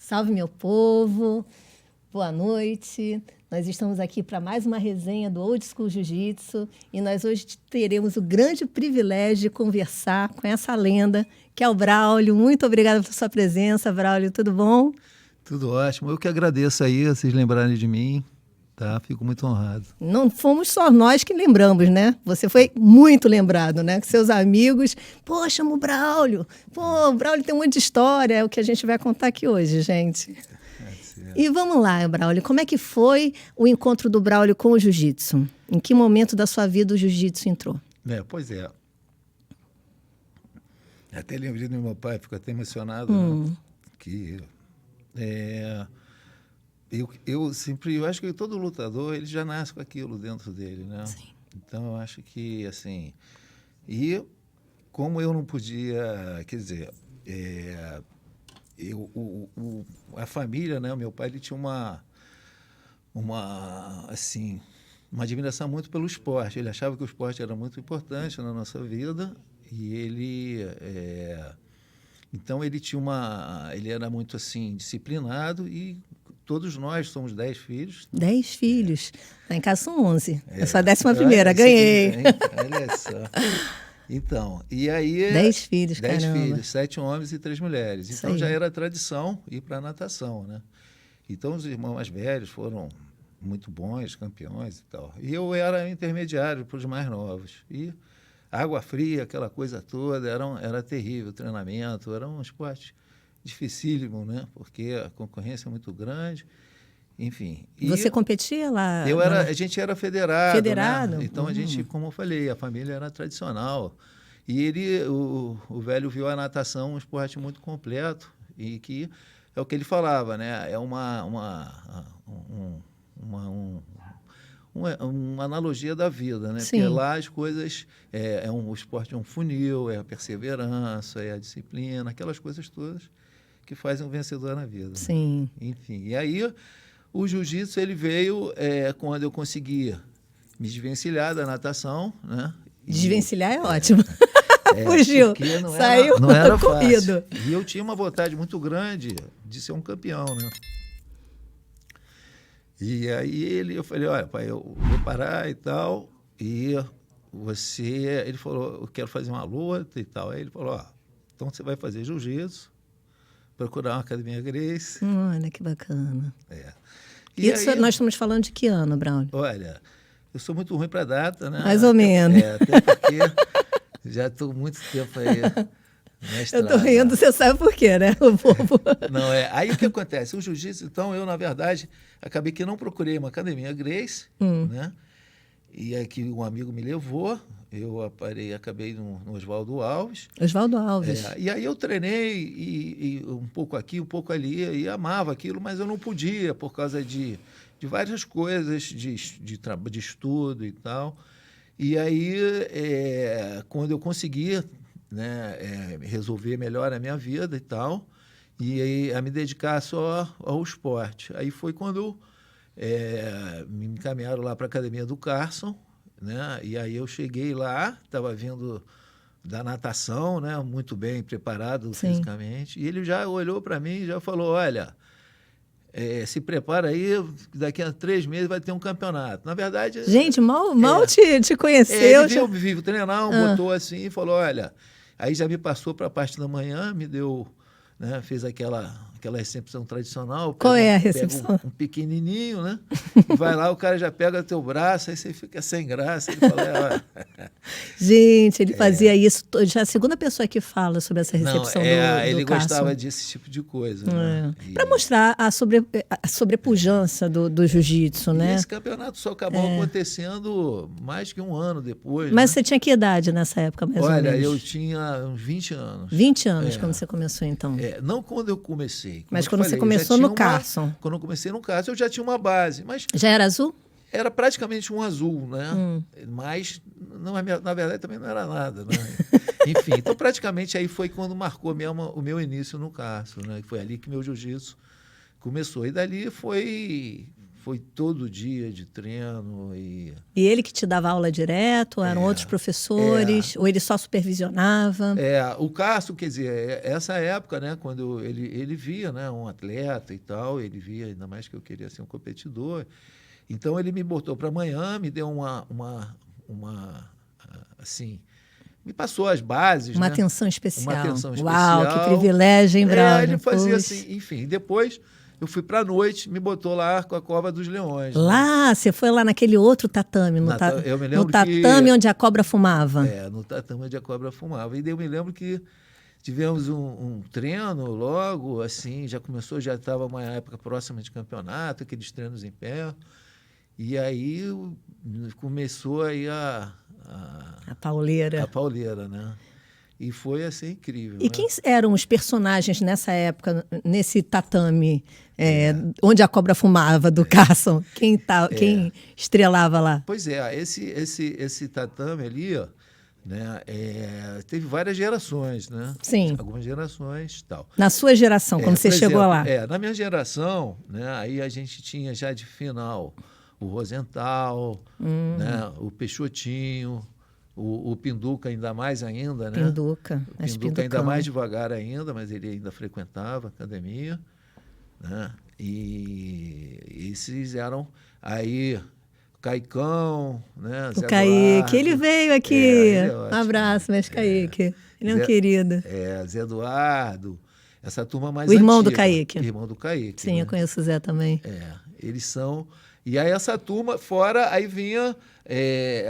Salve, meu povo. Boa noite. Nós estamos aqui para mais uma resenha do Old School Jiu-Jitsu e nós hoje teremos o grande privilégio de conversar com essa lenda, que é o Braulio. Muito obrigada pela sua presença, Braulio. Tudo bom? Tudo ótimo. Eu que agradeço aí, vocês lembrarem de mim, tá? Fico muito honrado. Não fomos só nós que lembramos, né? Você foi muito lembrado, né? Com seus amigos. Pô, chama o Braulio. Pô, o Braulio tem um monte de história. É o que a gente vai contar aqui hoje, gente. E vamos lá, Braulio. Como é que foi o encontro do Braulio com o jiu-jitsu? Em que momento da sua vida o jiu-jitsu entrou? Pois é. Até lembrei do meu pai, fico até emocionado, né? Que eu acho que todo lutador ele já nasce com aquilo dentro dele, né? Sim. Então eu acho que assim, e como eu não podia, quer dizer, a família, né? O meu pai ele tinha uma admiração muito pelo esporte. Ele achava que o esporte era muito importante na nossa vida e então ele era muito assim disciplinado e todos nós somos 10 filhos. 10 filhos. Lá em casa são 11. Eu sou a 11ª, ganhei. Olha só. Então, e aí... 10 filhos, 10 caramba. filhos, 7 homens e 3 mulheres. Então já era tradição ir para a natação, né? Então os irmãos mais velhos foram muito bons, campeões e tal. E eu era intermediário para os mais novos. E água fria, aquela coisa toda, era terrível o treinamento, era um esporte dificílimo, né? Porque a concorrência é muito grande, enfim. E você competia lá? A gente era federado. Federado? Né? Então a gente, como eu falei, a família era tradicional. E o velho viu a natação um esporte muito completo e que é o que ele falava, né? É uma analogia da vida, né? Sim. Porque lá as coisas o esporte é um funil, é a perseverança, é a disciplina, aquelas coisas todas que fazem um vencedor na vida. Sim. Né? Enfim, e aí o jiu-jitsu ele veio quando eu conseguia me desvencilhar da natação, né? Desvencilhar é ótimo. Fugiu, saiu não era corrido. Fácil. E eu tinha uma vontade muito grande de ser um campeão, né? E aí eu falei, olha, pai, eu vou parar e tal, e ele falou, eu quero fazer uma luta e tal. Aí ele falou, então você vai fazer jiu-jitsu, procurar uma academia Gracie. Olha, que bacana. Isso nós estamos falando de que ano, Braulio? Olha, eu sou muito ruim para data, né? Mais ou menos. Até porque já estou muito tempo aí na estrada. Eu estou rindo, você sabe por quê, né? O povo. Não, aí o que acontece? O jiu-jitsu, então, eu, na verdade, acabei que não procurei uma academia Gracie, né? E aqui um amigo me levou, eu acabei no Oswaldo Alves. Oswaldo Alves. E aí eu treinei e um pouco aqui, um pouco ali, e amava aquilo, mas eu não podia por causa de várias coisas, de estudo e tal. E aí, quando eu consegui, né, resolver melhor a minha vida e tal, e aí a me dedicar só ao esporte. Aí foi quando me encaminharam lá para a academia do Carson, né? E aí eu cheguei lá, estava vindo da natação, né? Muito bem preparado fisicamente, e ele já olhou para mim e já falou, olha, se prepara aí, daqui a 3 meses vai ter um campeonato. Na verdade... Gente, mal te conheceu. Ele viu treinar, botou assim e falou, olha... Aí já me passou para a parte da manhã, me deu, né, fez aquela recepção tradicional. Qual é a recepção? Pega um pequenininho, né? Vai lá, o cara já pega teu braço, aí você fica sem graça. Ele fala, Gente, ele fazia isso. Já é a segunda pessoa que fala sobre essa recepção do ele Carson. gostava desse tipo de coisa. Né? Para mostrar a sobrepujança do jiu-jitsu, né? E esse campeonato só acabou acontecendo mais que um ano depois. Mas né? você tinha que idade nessa época, mais ou menos? Olha, eu tinha uns 20 anos. 20 anos quando você começou, então? Não quando eu comecei. Mas quando você começou no Carson? Quando eu comecei no Carson, eu já tinha uma base. Mas já era azul? Era praticamente um azul, né? Mas, na verdade, também não era nada. Né? Enfim, então praticamente aí foi quando marcou mesmo o meu início no Carson. Né? Foi ali que meu jiu-jitsu começou. E dali foi foi todo dia de treino. E ele que te dava aula direto? Ou eram outros professores? Ou ele só supervisionava? O Cássio, quer dizer, essa época, né, quando ele via, né, um atleta e tal, ele via, ainda mais que eu queria ser um competidor. Então, ele me botou para amanhã, me deu assim, me passou as bases. Uma né? atenção especial. Uma atenção especial. Uau, que privilégio, hein, Braulio? Ele fazia assim, enfim. Depois, eu fui para a noite, me botou lá com a Cova dos Leões. Lá? Né? Você foi lá naquele outro tatame, eu me lembro no tatame que, onde a cobra fumava. No tatame onde a cobra fumava. E eu me lembro que tivemos um treino logo, assim, já estava uma época próxima de campeonato, aqueles treinos em pé. E aí começou aí a pauleira. A pauleira, né? E foi assim incrível. E quem eram os personagens nessa época, nesse tatame, onde a cobra fumava, do Carson? Quem estrelava lá? Pois é, esse tatame ali, ó, né, teve várias gerações, né? Sim. Algumas gerações e tal. Na sua geração, quando você chegou lá? Na minha geração, né, aí a gente tinha já de final o Rosenthal, né, o Peixotinho, o Pinduca ainda mais ainda, né? Pinduca. O Pinduca ainda mais devagar ainda, mas ele ainda frequentava a academia, né? E esses eram aí Caicão, né? O Kaique, ele veio aqui. Ele um abraço, mestre Kaique. Ele é um querido. Zé Eduardo, essa turma mais antiga. O irmão antiga, do Kaique. O irmão do Kaique. Sim, né? Eu conheço o Zé também. Eles são... E aí essa turma, fora, aí vinha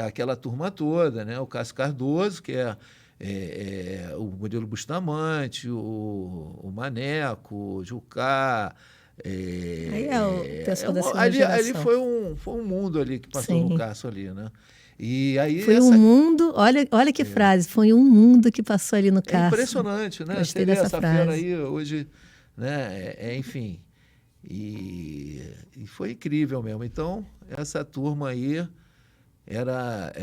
aquela turma toda, né? O Cássio Cardoso, que o Murilo Bustamante, o Maneco, o Jucá. Aí o pessoal da segunda geração. Ali foi um mundo ali que passou no Cássio ali, né? E aí foi um mundo, olha que frase, foi um mundo que passou ali no Cássio. Impressionante, né? Gostei dessa frase. Fera aí hoje, né? Enfim... E foi incrível mesmo. Então, essa turma aí era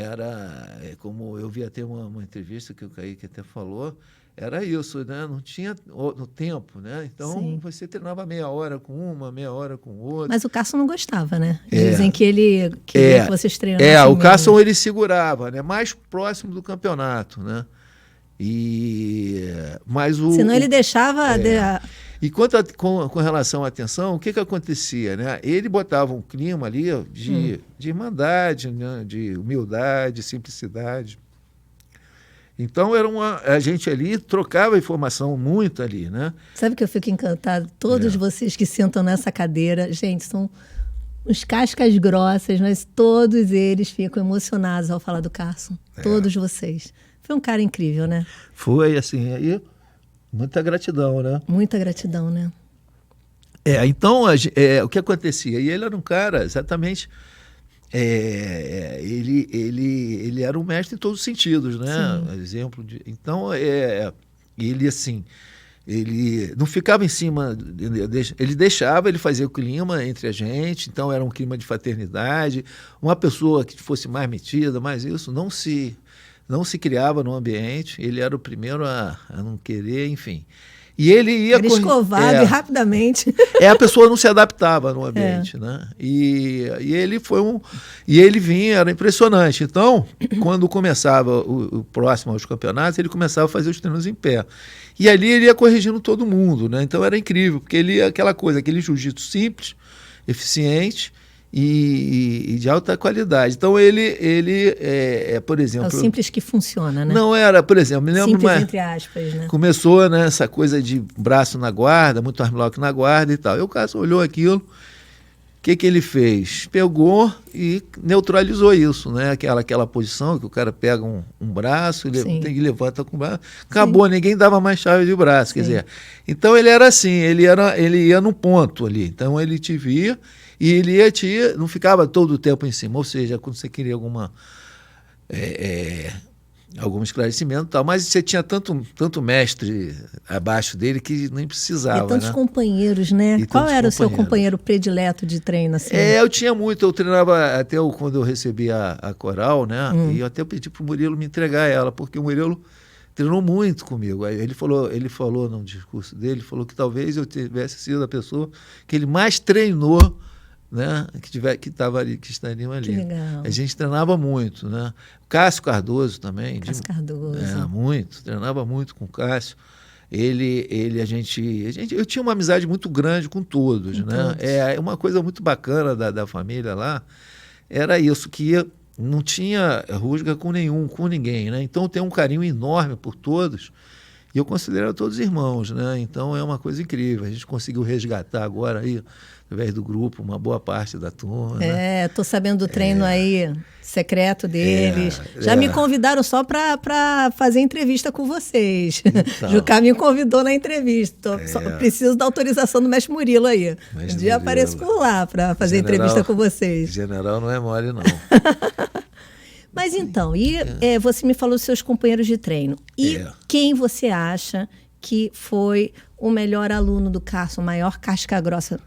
como eu vi até uma entrevista que o Kaique até falou, era isso, né? Não tinha no tempo, né? Então, você treinava meia hora com uma, meia hora com outra. Mas o Carson não gostava, né? Dizem que ele queria que vocês treinassem. O Carson ele segurava, né? Mais próximo do campeonato, né? Mas senão ele deixava... E com relação à atenção, o que acontecia? Né? Ele botava um clima ali de irmandade, né? De humildade, simplicidade. Então, a gente ali trocava informação muito ali. Né? Sabe que eu fico encantado? Todos vocês que sentam nessa cadeira, gente, são uns cascas grossas, mas todos eles ficam emocionados ao falar do Carson. Todos vocês. Foi um cara incrível, né? Foi, assim, aí... Muita gratidão, né? Muita gratidão, né? Então, o que acontecia? E ele era um cara, exatamente... ele era um mestre em todos os sentidos, né? Exemplo de... Então, ele, assim... Ele não ficava em cima... Ele deixava, ele fazia o clima entre a gente. Então, era um clima de fraternidade. Uma pessoa que fosse mais metida, mais isso, não se criava no ambiente, ele era o primeiro a não querer, enfim. E ele ia... Era escovado rapidamente. A pessoa não se adaptava no ambiente, né? E ele ele vinha, era impressionante. Então, quando começava o próximo aos campeonatos, ele começava a fazer os treinos em pé. E ali ele ia corrigindo todo mundo, né? Então era incrível, porque ele aquele jiu-jitsu simples, eficiente, e de alta qualidade. Então, ele por exemplo... É o simples que funciona, né? Não era, por exemplo... Me lembro simples, entre aspas, né? Começou, né, essa coisa de braço na guarda, muito armlock na guarda e tal. E o Cássio olhou aquilo, o que ele fez? Pegou e neutralizou isso, né? Aquela posição que o cara pega um braço e levanta com o braço. Acabou, ninguém dava mais chave de braço, quer dizer. Então, ele era assim, ele ia num ponto ali. Então, ele te via... E ele não ficava todo o tempo em cima, ou seja, quando você queria algum esclarecimento e tal, mas você tinha tanto mestre abaixo dele que nem precisava. E tantos companheiros, né? Qual era o seu companheiro predileto de treino? Assim? Eu tinha muito, eu treinava até quando eu recebi a Coral, né? E eu até pedi para o Murilo me entregar ela, porque o Murilo treinou muito comigo. Aí ele falou no discurso dele, falou que talvez eu tivesse sido a pessoa que ele mais treinou né? Que estava ali, que estariam ali. Que legal. A gente treinava muito, né? Cássio Cardoso também. Cássio Cardoso. Muito, treinava muito com o Cássio. Eu tinha uma amizade muito grande com todos, né? Todos. Uma coisa muito bacana da família lá era isso, que não tinha rusga com ninguém, né? Então tem um carinho enorme por todos. E eu considero todos irmãos, né? Então é uma coisa incrível. A gente conseguiu resgatar agora aí, através do grupo, uma boa parte da turma. Estou sabendo do treino aí secreto deles. Já me convidaram só para fazer entrevista com vocês. Então, Jucá me convidou na entrevista. Só preciso da autorização do mestre Murilo aí. Um dia apareço por lá para fazer entrevista com vocês. General não é mole, não. Mas então, você me falou dos seus companheiros de treino. E quem você acha que foi o melhor aluno do Carson, o maior casca grossa?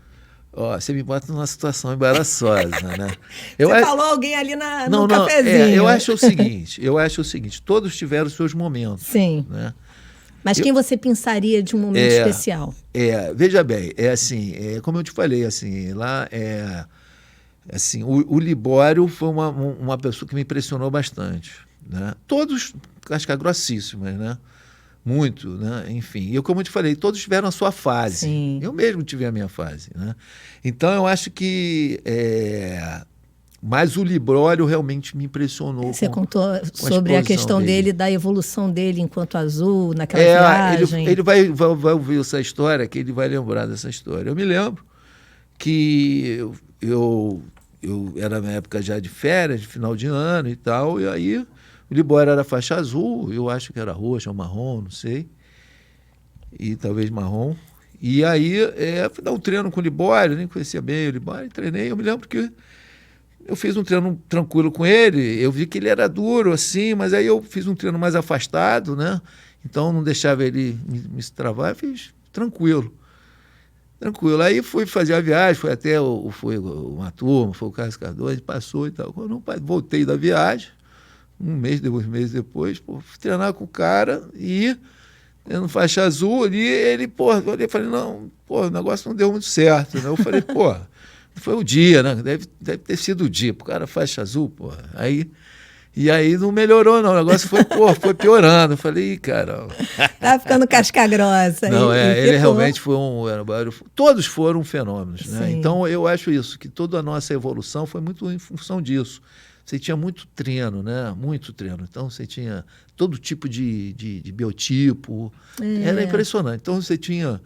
Você me bota numa situação embaraçosa, né? Você falou alguém ali no cafezinho. Eu acho o seguinte, todos tiveram seus momentos. Sim. Né? Mas quem você pensaria de um momento especial? Veja bem, como eu te falei, assim, lá assim, o Libório foi uma pessoa que me impressionou bastante, né? Todos casca grossíssimas, né? Muito, né? Enfim, como eu te falei, todos tiveram a sua fase. Sim. Eu mesmo tive a minha fase, né? Então eu acho que mas o Libório realmente me impressionou. Você contou sobre a questão dele, da evolução dele enquanto azul, naquela viagem. Ele vai ouvir essa história, que ele vai lembrar dessa história. Eu me lembro que eu era na época já de férias, de final de ano e tal, e aí o Libório era faixa azul, eu acho que era roxa ou marrom, não sei, e talvez marrom. E aí fui dar um treino com o Libório, nem conhecia bem o Libório, treinei. Eu me lembro que eu fiz um treino tranquilo com ele, eu vi que ele era duro, assim, mas aí eu fiz um treino mais afastado, né? Então não deixava ele me travar, eu fiz tranquilo. Aí fui fazer a viagem, foi até uma turma, foi o Carlos Cardoso, passou e tal. Quando eu voltei da viagem, 2 meses depois, fui treinar com o cara e no faixa azul ali, eu falei, não, o negócio não deu muito certo, né? Eu falei, foi o dia, né? Deve ter sido o dia, o cara faixa azul, E aí não melhorou, não. O negócio foi piorando. Eu falei, cara. Tá ficando casca grossa. Não, ele realmente foi todos foram fenômenos, né? Sim. Então eu acho isso, que toda a nossa evolução foi muito em função disso. Você tinha muito treino, né? Muito treino. Então você tinha todo tipo de biotipo. Era impressionante. Então você tinha,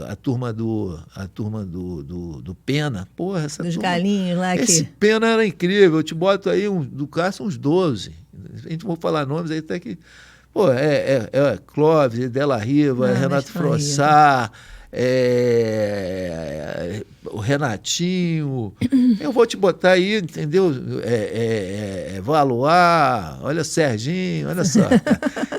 a turma do Pena, essa dos turma, galinhos lá. Esse Pena era incrível. Eu te boto aí do Cássio uns 12. A gente não vou falar nomes aí até que. Clóvis, Della Riva, Renato Frossá, o Renatinho, eu vou te botar aí, entendeu? Valoar, olha Serginho, olha só.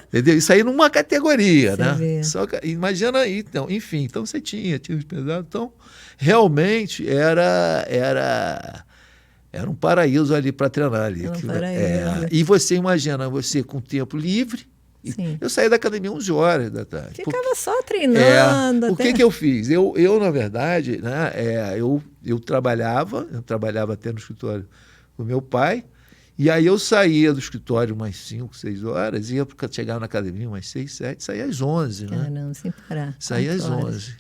Entendeu? Isso aí numa categoria, né? Só, imagina aí, então, enfim, então você tinha os pesados, então realmente era um paraíso ali para treinar ali. E você imagina, você com tempo livre. Sim. Eu saí da academia 11 horas da tarde. Ficava só treinando. O que eu fiz? Eu na verdade, né, eu trabalhava até no escritório com meu pai, e aí eu saía do escritório umas 5, 6 horas, ia chegar na academia umas 6, 7, saía às 11, né? Caramba, sem parar. Saía às 11,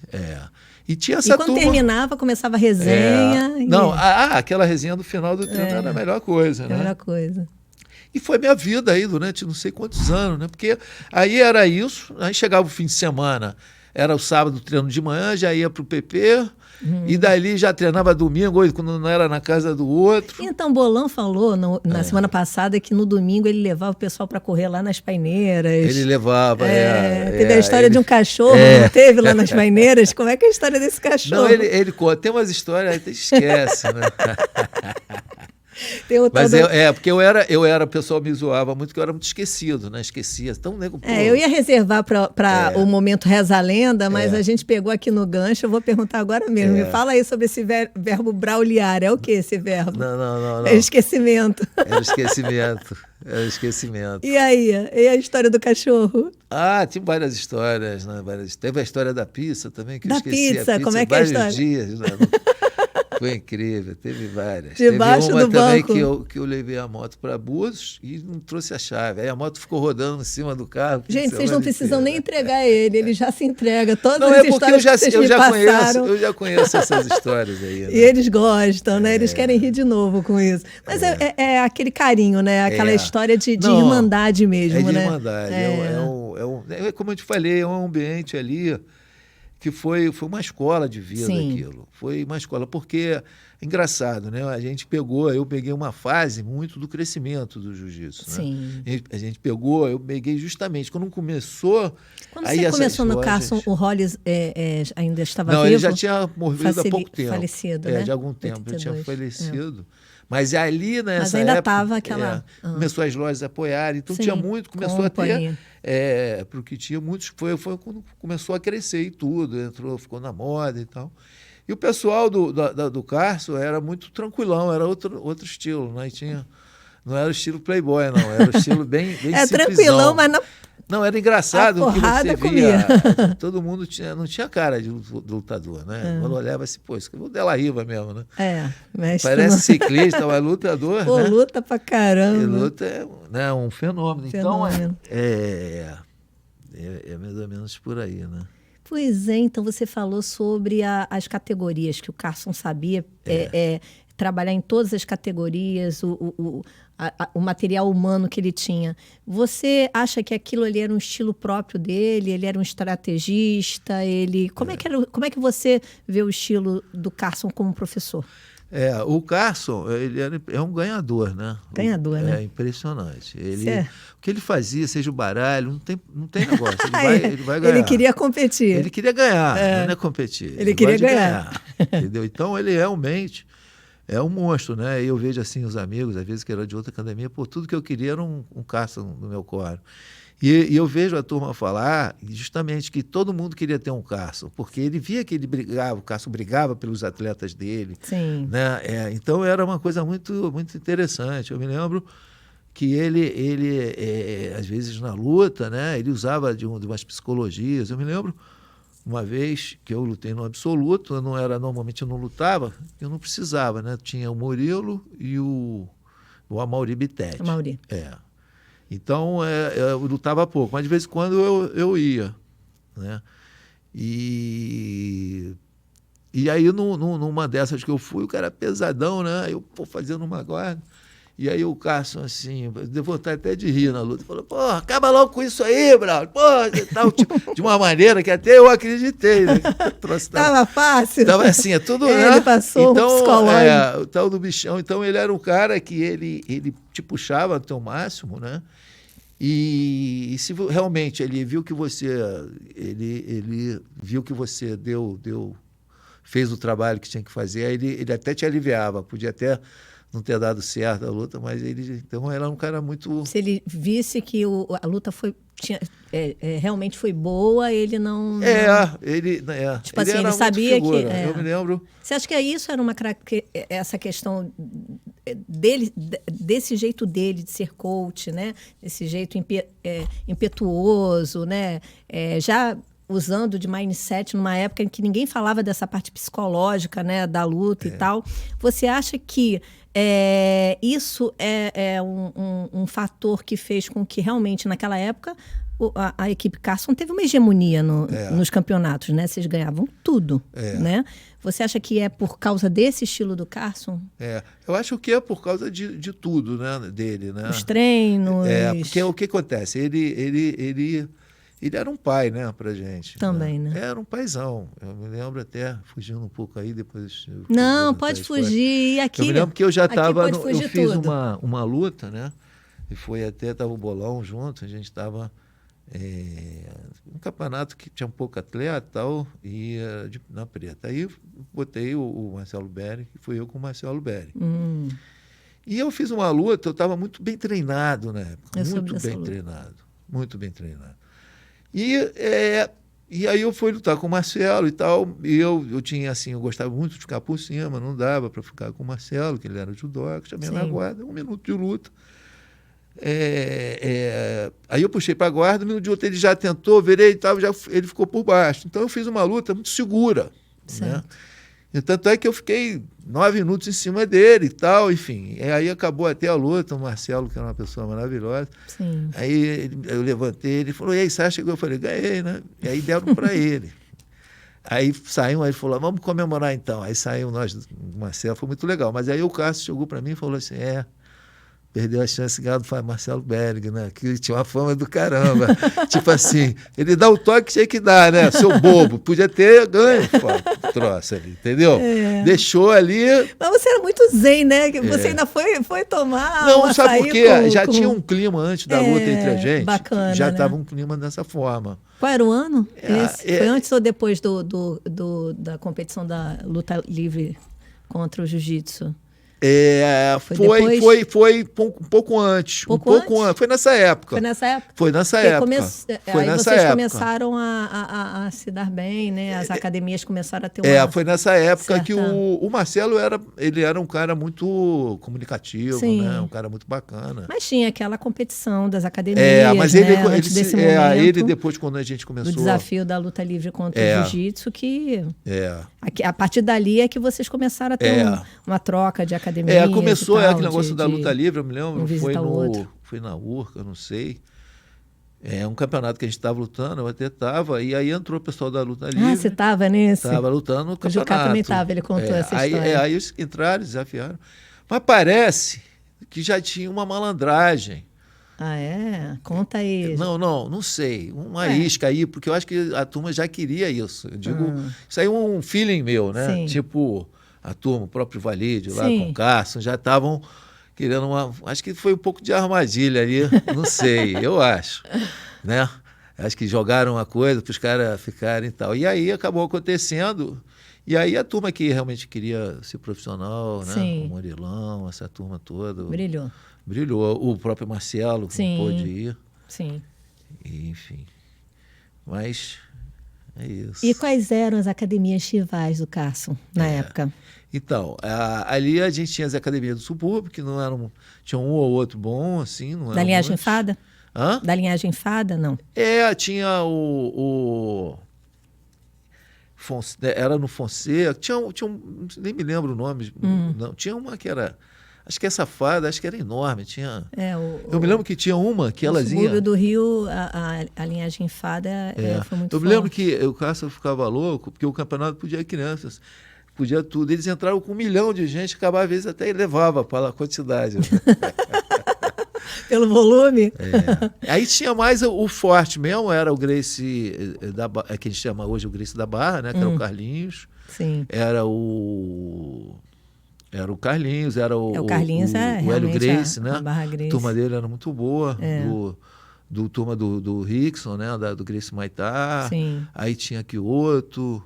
E tinha essa quando terminava, começava a resenha. Não, aquela resenha do final do treino era a melhor coisa, né? A melhor coisa. E foi minha vida aí durante não sei quantos anos, né? Porque aí era isso, aí chegava o fim de semana, era o sábado treino de manhã, já ia para o PP, e dali já treinava domingo, ou quando não era na casa do outro. Então, Bolão falou na semana passada que no domingo ele levava o pessoal para correr lá nas paineiras. Ele levava, teve a história de um cachorro, não teve lá nas paineiras? Como é que é a história desse cachorro? Não, ele conta, tem umas histórias, até esquece, né? Mas porque eu era, o pessoal me zoava muito, que eu era muito esquecido, né? Esquecia. Tão nego. Eu ia reservar para o momento reza a lenda, mas a gente pegou aqui no gancho, eu vou perguntar agora mesmo. Me fala aí sobre esse verbo brauliar. É o que esse verbo? Não. É esquecimento. Era esquecimento. E aí? E a história do cachorro? Tinha várias histórias, né? Teve a história da pizza também, que eu esqueci. Pizza, como é que é a história? Vários dias, né? Foi incrível, teve várias. Debaixo teve uma do também banco. que eu levei a moto para Búzios e não trouxe a chave. Aí a moto ficou rodando em cima do carro. Gente, vocês não precisam nem entregar ele já se entrega. Todas Não, as é porque histórias que vocês me passaram. eu já conheço essas histórias aí. Né? E eles gostam, né? Eles querem rir de novo com isso. Mas é aquele carinho, né? Aquela história de irmandade mesmo, né? É de né? irmandade. Como eu te falei, é um ambiente ali que foi uma escola de vida. Sim. Aquilo. Foi uma escola, porque é engraçado, né? Eu peguei uma fase muito do crescimento do jiu-jitsu. Sim. Né? Eu peguei justamente quando começou. Quando você começou no Carson, o Hollis ainda estava vivo? Não, ele já tinha morrido há pouco tempo. Falecido, né? De algum tempo, 82. Ele tinha falecido. Mas ali nessa Mas ainda época, estava aquela... começou as lojas a apoiarem, então tinha muito, começou a ter... porque tinha muitos... Foi quando começou a crescer e tudo, ficou na moda e tal. E o pessoal do Carson era muito tranquilão, era outro estilo, né? Não era o estilo playboy, não, era o estilo bem tranquilão, mas não, era engraçado o que você via. Todo mundo não tinha cara de lutador, né? Quando olhava assim, pô, isso é o Della Riva mesmo, né? Parece ciclista, mas lutador, pô, né? Luta pra caramba. E luta é um fenômeno. Então, é mais ou menos por aí, né? Pois é, então você falou sobre as categorias, que o Carson sabia trabalhar em todas as categorias, o material humano que ele tinha. Você acha que aquilo ali era um estilo próprio dele? Ele era um estrategista? Como é que você vê o estilo do Carson como professor? O Carson, ele é um ganhador, né? Ganhador, né? É impressionante. O que ele fazia, seja o baralho, não tem negócio. Ele vai ganhar. Ele queria competir. Ele queria ganhar, não é competir. Ele queria ganhar. Entendeu? Então, ele realmente é um monstro, né? Eu vejo assim os amigos, às vezes que era de outra academia, tudo que eu queria era um Carson no meu coro. E eu vejo a turma falar justamente que todo mundo queria ter um Carson, porque ele via que o Carson brigava pelos atletas dele. Sim. Né? Então era uma coisa muito, muito interessante. Eu me lembro que ele às vezes na luta, né, ele usava de umas psicologias. Eu me lembro uma vez que eu lutei no absoluto, normalmente eu não lutava, eu não precisava, né? Tinha o Murilo e o Amaury Bittetti. Amaury. Então, eu lutava pouco, mas de vez em quando eu ia. Né? E aí, numa dessas que eu fui, o cara pesadão, né? Eu fazendo uma guarda. E aí o Carson, assim, deu vontade até de rir na luta. Falou, pô, acaba logo com isso aí, Braulio. Pô, tal, de uma maneira que até eu acreditei. Né? Tava fácil. Tava assim, tudo... Ele passou então, um psicológico. O tal do bichão. Então, ele era um cara que ele te puxava até o máximo, né? E se realmente ele viu que você... Ele viu que você fez o trabalho que tinha que fazer, aí ele até te aliviava. Podia até... não ter dado certo a luta, mas então era um cara muito... Se ele visse que a luta realmente foi boa, ele não... Tipo assim, ele sabia que... Eu me lembro... Você acha que isso era essa questão dele, desse jeito dele de ser coach, né? Desse jeito impetuoso, né? Já usando de mindset numa época em que ninguém falava dessa parte psicológica, né? Da luta e tal. Você acha que isso é um fator que fez com que realmente naquela época a equipe Carson teve uma hegemonia nos campeonatos, né? Vocês ganhavam tudo, né? Você acha que é por causa desse estilo do Carson? Eu acho que é por causa de tudo, né? Dele, né? Os treinos... porque o que acontece? Ele era um pai, né, pra gente. Também, né? Era um paizão. Eu me lembro até, fugindo um pouco aí, depois... Não, pode fugir. Aqui, eu me lembro que eu já estava... Eu fiz uma luta, né? E estava o Bolão junto, a gente estava... um campeonato que tinha um pouco atleta e tal, e na preta. Aí botei o Marcelo Berry, que fui eu com o Marcelo Berry. E eu fiz uma luta, eu estava muito bem treinado na época. Muito bem treinado. E aí eu fui lutar com o Marcelo e tal, e eu tinha assim, eu gostava muito de ficar por cima, não dava para ficar com o Marcelo, que ele era judoca, chamei na guarda, 1 minuto de luta. Aí eu puxei para a guarda, 1 minuto de luta, ele já tentou, virei e tal, ele ficou por baixo. Então eu fiz uma luta muito segura. Né? E tanto é que eu fiquei 9 minutos em cima dele e tal, enfim. E aí acabou até a luta, o Marcelo, que era uma pessoa maravilhosa. Sim. Aí eu levantei, ele falou, e aí, você chegou? Eu falei, ganhei, né? E aí deram para ele. Aí saímos, aí ele falou, vamos comemorar então. Aí saímos nós, o Marcelo, foi muito legal. Mas aí o Cássio chegou para mim e falou assim, perdeu a chance de ganhar do Marcelo Belling, né? Que tinha uma fama do caramba. Tipo assim, ele dá o toque que tinha que dar, né? Seu bobo. Podia ter ganho o troço ali, entendeu? Deixou ali. Mas você era muito zen, né? Você ainda foi tomar. Não, sabe por quê? Já tinha um clima antes da luta entre a gente. Bacana. Já estava um clima dessa forma. Qual era o ano? Foi antes ou depois da competição da luta livre contra o jiu-jitsu? Foi um pouco antes. Foi nessa época. Foi nessa época? Foi nessa época. Aí vocês começaram a se dar bem, né? As academias começaram a ter uma... Foi nessa época certa... que o Marcelo era um cara muito comunicativo, Sim. né? Um cara muito bacana. Mas tinha aquela competição das academias, mas ele depois, quando a gente começou... O desafio da luta livre contra o jiu-jitsu, que... A partir dali é que vocês começaram a ter uma troca de academia. Começou aquele negócio da luta livre, eu me lembro, foi na Urca, não sei. Um campeonato que a gente estava lutando, eu até estava, e aí entrou o pessoal da luta livre. Ah, você estava nesse? Estava lutando no campeonato. O Jucá também estava, ele contou essa história. Aí eles entraram, desafiaram. Mas parece que já tinha uma malandragem. Ah, é? Conta aí. Não sei. Uma isca aí, porque eu acho que a turma já queria isso. Eu digo, isso aí é um feeling meu, né? Sim. Tipo, a turma, o próprio Valide lá com o Carson, já estavam querendo acho que foi um pouco de armadilha ali, não sei, eu acho, né? Acho que jogaram uma coisa para os caras ficarem e tal. E aí acabou acontecendo, e aí a turma que realmente queria ser profissional, né? O Murilão, essa turma toda. Brilhou. O próprio Marcelo, que não pôde ir. Sim. E, enfim, mas... É isso. E quais eram as academias rivais do Carson na época? Então, ali a gente tinha as academias do subúrbio, que não eram... Tinha um ou outro bom, assim. Não da linhagem Fada? Hã? Da linhagem Fada, não? Tinha era no Fonseca. Tinha nem me lembro o nome. Não, tinha uma que era... Acho que essa Fada, acho que era enorme. Tinha, eu me lembro que tinha uma que elas iam... No subúrbio do Rio, a linhagem Fada foi muito forte. Eu me lembro que o Cássio ficava louco, porque o campeonato podia ir crianças, podia tudo. Eles entraram com 1 milhão de gente, acabava às vezes até levava para a quantidade. Pelo volume? Aí tinha mais o forte mesmo, era o Gracie, que a gente chama hoje o Gracie da Barra, né? Que era o Carlinhos. Sim. Era o Carlinhos, era o Carlinhos o Hélio Gracie, né? A Barra Gracie. A turma dele era muito boa, do turma do Rickson, né? Do Gracie Maitá. Sim. Aí tinha Kyoto,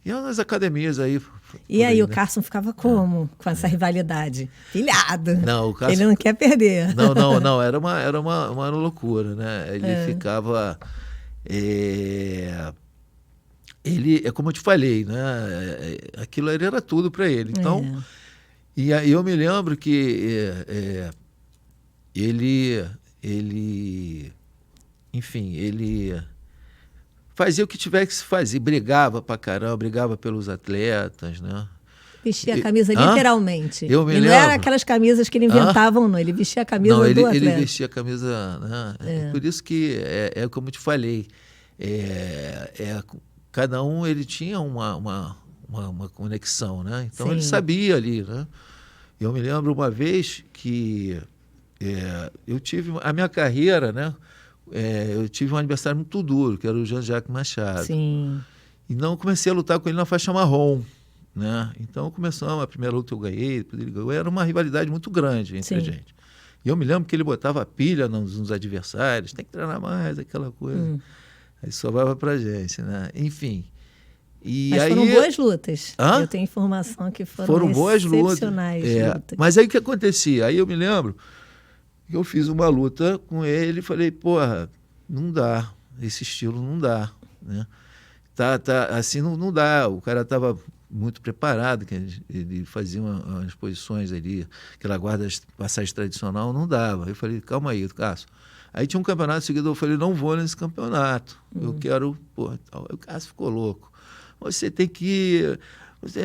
e as academias aí. E aí, o Carson ficava como com essa rivalidade? Pilhado. Não, o Carson... Ele não quer perder. Não, era uma loucura, né? Ele ficava... Ele, como eu te falei, né? Aquilo ali era tudo para ele. Então, e aí eu me lembro que enfim, ele fazia o que tivesse que se fazer, brigava pra caramba, brigava pelos atletas, né? Vestia a camisa literalmente. Eu me lembro. Não era aquelas camisas que ele inventavam, não. Ele vestia a camisa do atleta. Ele vestia a camisa, né? Por isso que como eu te falei, cada um ele tinha uma conexão, né? Então ele sabia ali, né? Eu me lembro uma vez que eu tive a minha carreira, né? Eu tive um adversário muito duro, que era o Jean-Jacques Machado. Sim. E não comecei a lutar com ele na faixa marrom, né? Então começamos, a primeira luta eu ganhei, depois ele ganhou. Era uma rivalidade muito grande entre a gente. E eu me lembro que ele botava pilha nos adversários, tem que treinar mais, aquela coisa. Aí sobrava pra gente, né? Enfim. Mas aí, foram boas lutas. Eu tenho informação que foram boas excepcionais lutas. Mas aí o que acontecia? Aí eu me lembro que eu fiz uma luta com ele e falei, porra, não dá, esse estilo não dá, né? Assim não dá. O cara estava muito preparado, que ele fazia umas posições ali, aquela guarda passagem tradicional, não dava. Eu falei, calma aí, Cássio. Aí tinha um campeonato seguido, eu falei, não vou nesse campeonato, eu quero, porra, tal. Aí o Cássio ficou louco. você tem que... Você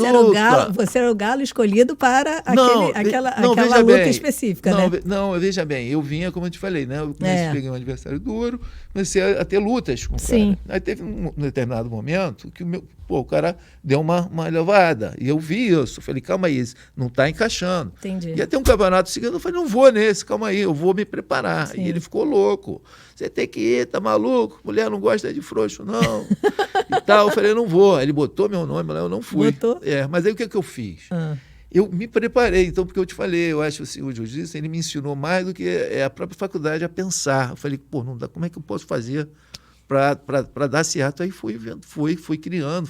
era o galo escolhido para aquela luta bem, específica, né? Não, veja bem, eu vinha, como eu te falei, né? Eu peguei um adversário duro, comecei a ter lutas com o cara. Aí teve um determinado momento que o cara deu uma levada. E eu vi isso. Eu falei, calma aí, não está encaixando. Entendi. Ia ter um campeonato seguindo, eu falei, não vou nesse, calma aí, eu vou me preparar. Sim. E ele ficou louco. Você tem que ir, tá maluco? Mulher não gosta de frouxo, não. E tal. Eu falei, não vou. Aí ele botou meu nome lá, eu não fui. Botou? Mas aí o que eu fiz? Eu me preparei, então, porque eu te falei, eu acho que o jiu-jitsu, ele me ensinou mais do que a própria faculdade a pensar. Eu falei, não dá, como é que eu posso fazer para dar certo? Aí fui criando,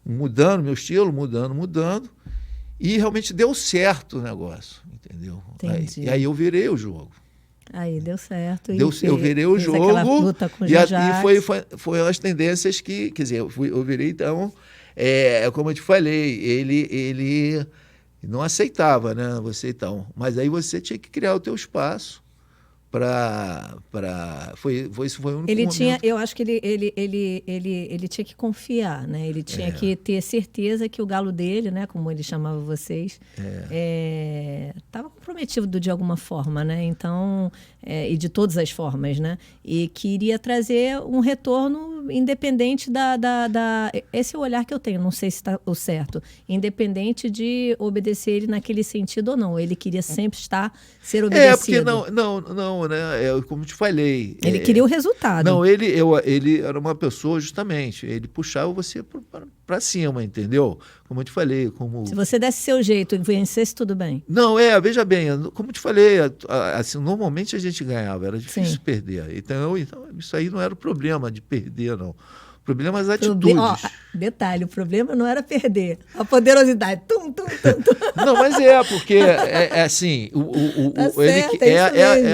mudando meu estilo, mudando, e realmente deu certo o negócio, entendeu? E aí eu virei o jogo. Aí deu certo. Eu virei o jogo, luta com e foi as tendências que, quer dizer, eu virei, então, como eu te falei, ele não aceitava, né, você então, mas aí você tinha que criar o teu espaço isso foi o único momento. Eu acho que ele tinha que confiar, né? Ele tinha que ter certeza que o galo dele, né, como ele chamava vocês, estava comprometido de alguma forma, né? Então, e de todas as formas, né? E queria trazer um retorno independente esse é o olhar que eu tenho, não sei se está o certo, independente de obedecer ele naquele sentido ou não. Ele queria sempre ser obedecido. Porque não, né? Como te falei. Ele queria o resultado. Não, ele era uma pessoa, justamente, ele puxava você para cima, entendeu? Como eu te falei. Se você desse seu jeito e vencesse, tudo bem. Não, veja bem, como eu te falei, assim, normalmente a gente ganhava, era difícil perder. Então, isso aí não era o problema de perder, não. O problema é as atitudes. Detalhe, o problema não era perder. A poderosidade. Tum. Não, mas porque assim,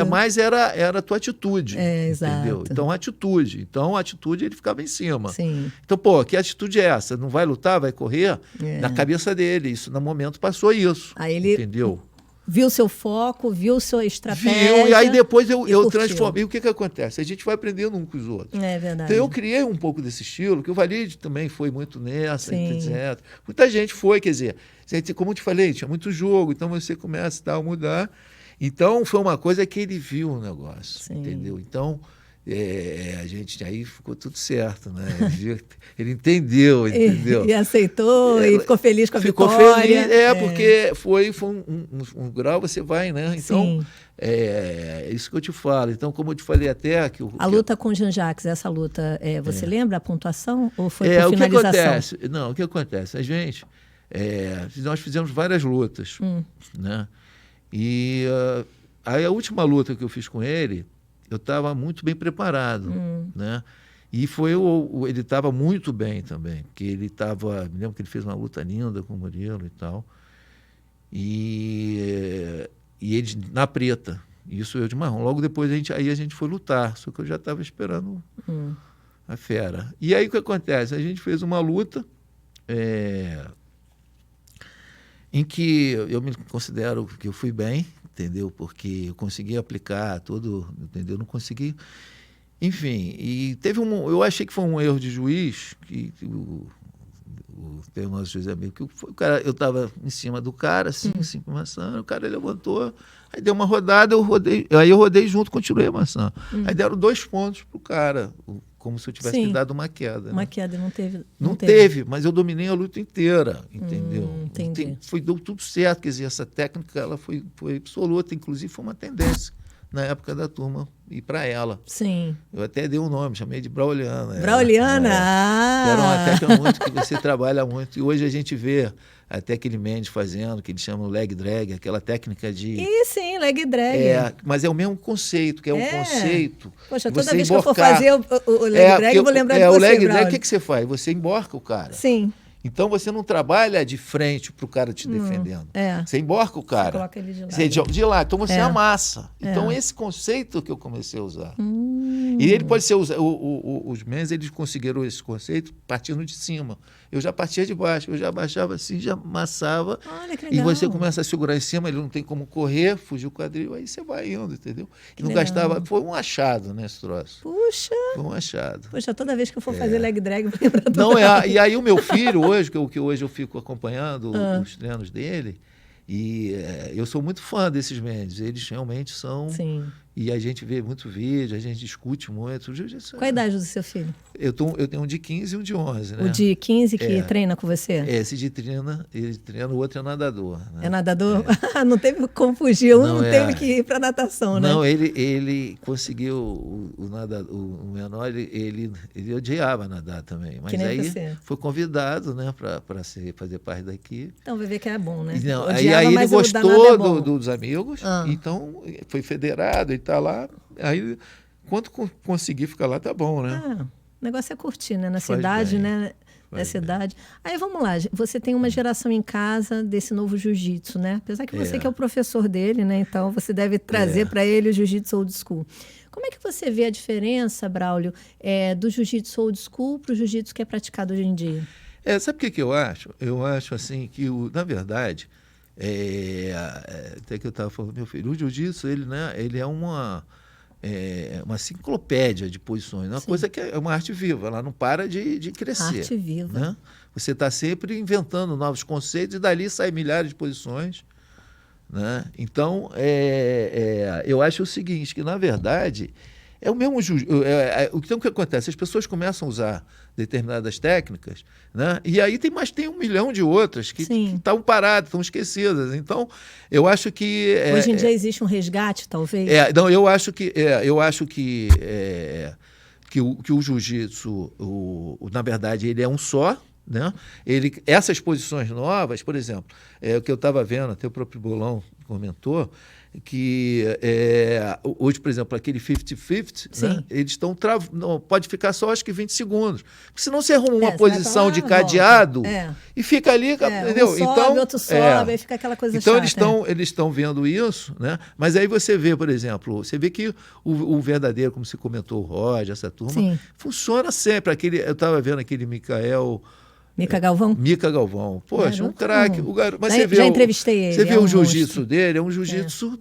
mais era a tua atitude. Exato. Entendeu? Então, a atitude ele ficava em cima. Sim. Então, que atitude é essa? Não vai lutar, vai correr? Na cabeça dele. Isso, no momento, passou isso. Aí ele entendeu? Viu seu foco, viu sua estratégia. E aí depois eu transformei. O que acontece? A gente vai aprendendo um com os outros. É verdade. Então eu criei um pouco desse estilo, que o Valide também foi muito nessa, etc. Muita gente foi, quer dizer, como eu te falei, tinha muito jogo, então você começa a mudar. Então foi uma coisa que ele viu o negócio, entendeu? Então a gente aí ficou tudo certo, né? Ele entendeu. E aceitou e ficou feliz com a vitória. Ficou feliz, porque foi um grau, você vai, né? Então, isso que eu te falo. Então, como eu te falei até... A luta com o Jean-Jacques, essa luta, você lembra a pontuação ou foi por finalização? O que acontece? A gente, nós fizemos várias lutas, né? E aí a última luta que eu fiz com ele, eu estava muito bem preparado, né? E ele estava muito bem também, porque me lembro que ele fez uma luta linda com o Murilo e tal, e ele na preta, isso eu de marrom. Logo depois a gente foi lutar, só que eu já estava esperando a fera. E aí o que acontece? A gente fez uma luta em que eu me considero que eu fui bem, entendeu? Porque eu consegui aplicar tudo, entendeu? Não consegui... Enfim, e eu achei que foi um erro de juiz, que tem o nosso juiz amigo, que o cara, eu estava em cima do cara, assim, amassando, o cara levantou, aí deu uma rodada, aí eu rodei junto, continuei amassando. Aí deram 2 pontos pro cara, como se eu tivesse dado uma queda. Uma queda, não teve. Não teve, mas eu dominei a luta inteira, entendeu? Entendi. Deu tudo certo, quer dizer, essa técnica ela foi absoluta, inclusive foi uma tendência na época da turma ir para ela. Sim. Eu até dei um nome, chamei de Brauliana. Brauliana? Era uma técnica muito que você trabalha muito, e hoje a gente vê até aquele Mendes fazendo, que eles chamam leg drag, aquela técnica de... Sim, leg drag. Mas é o mesmo conceito, que é um conceito... Poxa, toda vez que eu for fazer o leg drag, eu vou lembrar de você, o leg drag, o que você faz? Você emborca o cara. Sim. Então você não trabalha de frente para o cara te defendendo. Você emborca o cara. Você coloca ele de lado. Você de lado. Então você amassa. Então esse conceito que eu comecei a usar. E ele pode ser usado. Os mens, eles conseguiram esse conceito partindo de cima. Eu já partia de baixo, eu já baixava assim, já amassava. Olha, que e legal. você começa a segurar em cima, ele não tem como correr, fugir o quadril, aí você vai indo, entendeu? E não gastava. Foi um achado, né, esse troço. Puxa! Foi um achado. Poxa, toda vez que eu for fazer leg drag, eu vou lembrar do Não, e aí o meu filho, hoje, que hoje eu fico acompanhando os treinos dele, e eu sou muito fã desses médios. Eles realmente são. Sim. E a gente vê muito vídeo, a gente discute muito. Qual a idade do seu filho? Eu tenho um de 15 e um de 11, né? O de 15 que treina com você? Esse de treina, ele treina, o outro é nadador. Né? É nadador? Não teve como fugir, não teve que ir para natação, né? Não, ele conseguiu, o menor, ele odiava nadar também. Mas aí foi convidado, né, para fazer parte da equipe. Então vai ver que é bom, né? Não, aí ele gostou dos amigos, então foi federado, ele está lá. Aí, quando conseguir ficar lá, tá bom, né? O negócio é curtir, né? Na cidade, né? Na cidade. Aí vamos lá, você tem uma geração em casa desse novo jiu-jitsu, né? Apesar que você que é o professor dele, né? Então você deve trazer para ele o jiu-jitsu old school. Como é que você vê a diferença, Braulio, do jiu-jitsu old school para o jiu-jitsu que é praticado hoje em dia? Sabe o que eu acho? Eu acho assim que, na verdade, até que eu estava falando, meu filho, o jiu-jitsu, ele é uma enciclopédia de posições, uma coisa que é uma arte viva, ela não para de crescer. Arte viva. Né? Você está sempre inventando novos conceitos e dali saem milhares de posições. Né? Então, eu acho o seguinte, que na verdade é o mesmo o que acontece? As pessoas começam a usar determinadas técnicas, né? E aí tem 1 milhão de outras que estão paradas, estão esquecidas. Então, eu acho que hoje em dia existe um resgate, talvez. Não, eu acho que o jiu-jitsu, na verdade, ele é um só. Né? Essas posições novas, por exemplo, o que eu estava vendo, até o próprio Bolão comentou, que hoje, por exemplo, aquele 50-50, né? Eles estão não pode ficar só acho que 20 segundos. Porque senão você arruma uma posição de cadeado e fica ali, entendeu? Um sobe, outro sobe, aí fica aquela coisa chata. Então eles estão vendo isso, né? Mas aí você vê, por exemplo, que o verdadeiro, como você comentou, o Roger, essa turma, funciona sempre. Eu estava vendo aquele Mica Galvão? Mica Galvão. Poxa, um craque. Mas já entrevistei ele. Você vê o jiu-jitsu dele, é um jiu-jitsu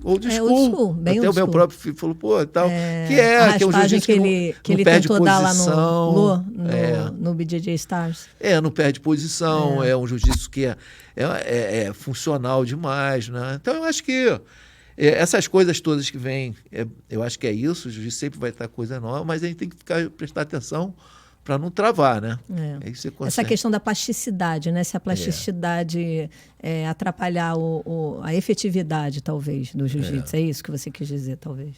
old school. Bem até old o meu próprio filho falou, tal. Que é um jiu-jitsu que ele perde tentou posição. dar lá no BJJ Stars. Não perde posição, é um jiu-jitsu que é funcional demais. Né? Então, eu acho que essas coisas todas que vêm, eu acho que é isso, o jiu-jitsu sempre vai estar coisa nova, mas a gente tem que prestar atenção para não travar, né? Aí você consegue. Essa questão da plasticidade, né? Se a plasticidade atrapalhar a efetividade, talvez, do jiu-jitsu. É isso que você quis dizer, talvez.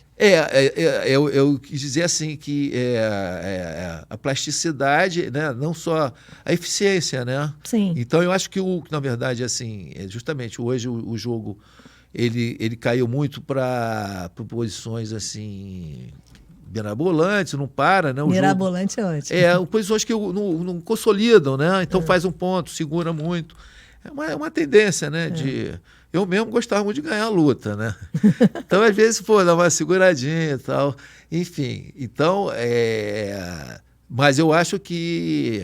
Eu quis dizer assim que a plasticidade, né? Não só a eficiência, né? Sim. Então, eu acho que, na verdade, assim, justamente hoje o jogo ele caiu muito para posições assim... mirabolantes, não para, né? Mirabolante é ótimo. Posições que não consolidam, né? Então faz um ponto, segura muito. É uma tendência, né? Eu mesmo gostava muito de ganhar a luta, né? Então, às vezes, dá uma seguradinha e tal. Enfim, então, mas eu acho que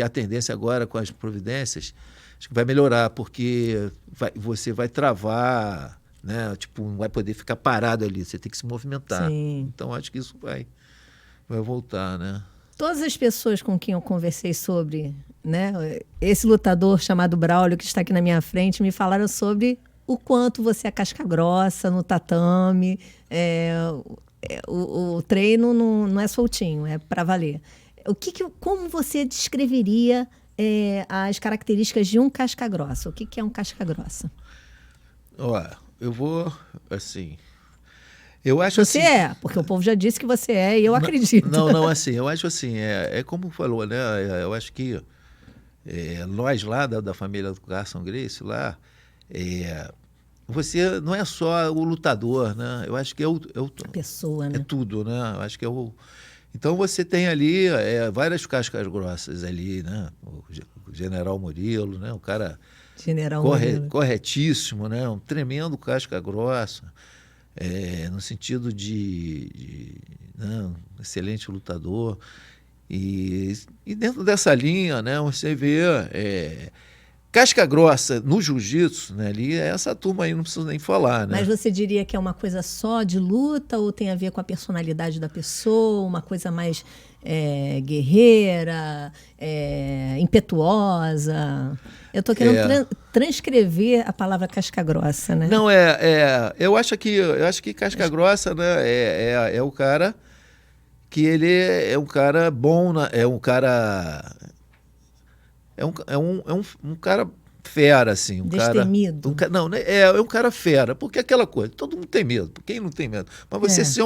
a tendência agora com as providências acho que vai melhorar, porque você vai travar... Né? Tipo, não vai poder ficar parado ali, você tem que se movimentar. Sim. Então, acho que isso vai voltar, né? Todas as pessoas com quem eu conversei sobre, né, esse lutador chamado Braulio, que está aqui na minha frente, me falaram sobre o quanto você é casca grossa no tatame, o treino não é soltinho, é para valer. Como você descreveria as características de um casca grossa? O que é um casca grossa? Eu vou, assim... Eu acho você assim, porque o povo já disse que você e eu acredito. Não, assim, eu acho assim, como falou, né? Eu acho que nós lá da família do Carson Gracie, lá, você não é só o lutador, né? Eu acho que a pessoa, né? É tudo, né? Eu acho que Então você tem ali várias cascas grossas ali, né? O General Murilo, né? Um cara corretíssimo, né? Um tremendo casca grossa, no sentido um excelente lutador. E dentro dessa linha, né? Você vê casca grossa no jiu-jitsu, né? Ali essa turma aí não preciso nem falar, né? Mas você diria que é uma coisa só de luta ou tem a ver com a personalidade da pessoa, uma coisa mais guerreira, impetuosa? Eu estou querendo transcrever a palavra casca grossa, né? Não, eu acho que casca grossa, né, é o cara que ele é um cara bom, é um cara... um cara fera, assim. Destemido. Não, é um cara fera, porque aquela coisa, todo mundo tem medo, quem não tem medo? Mas você ser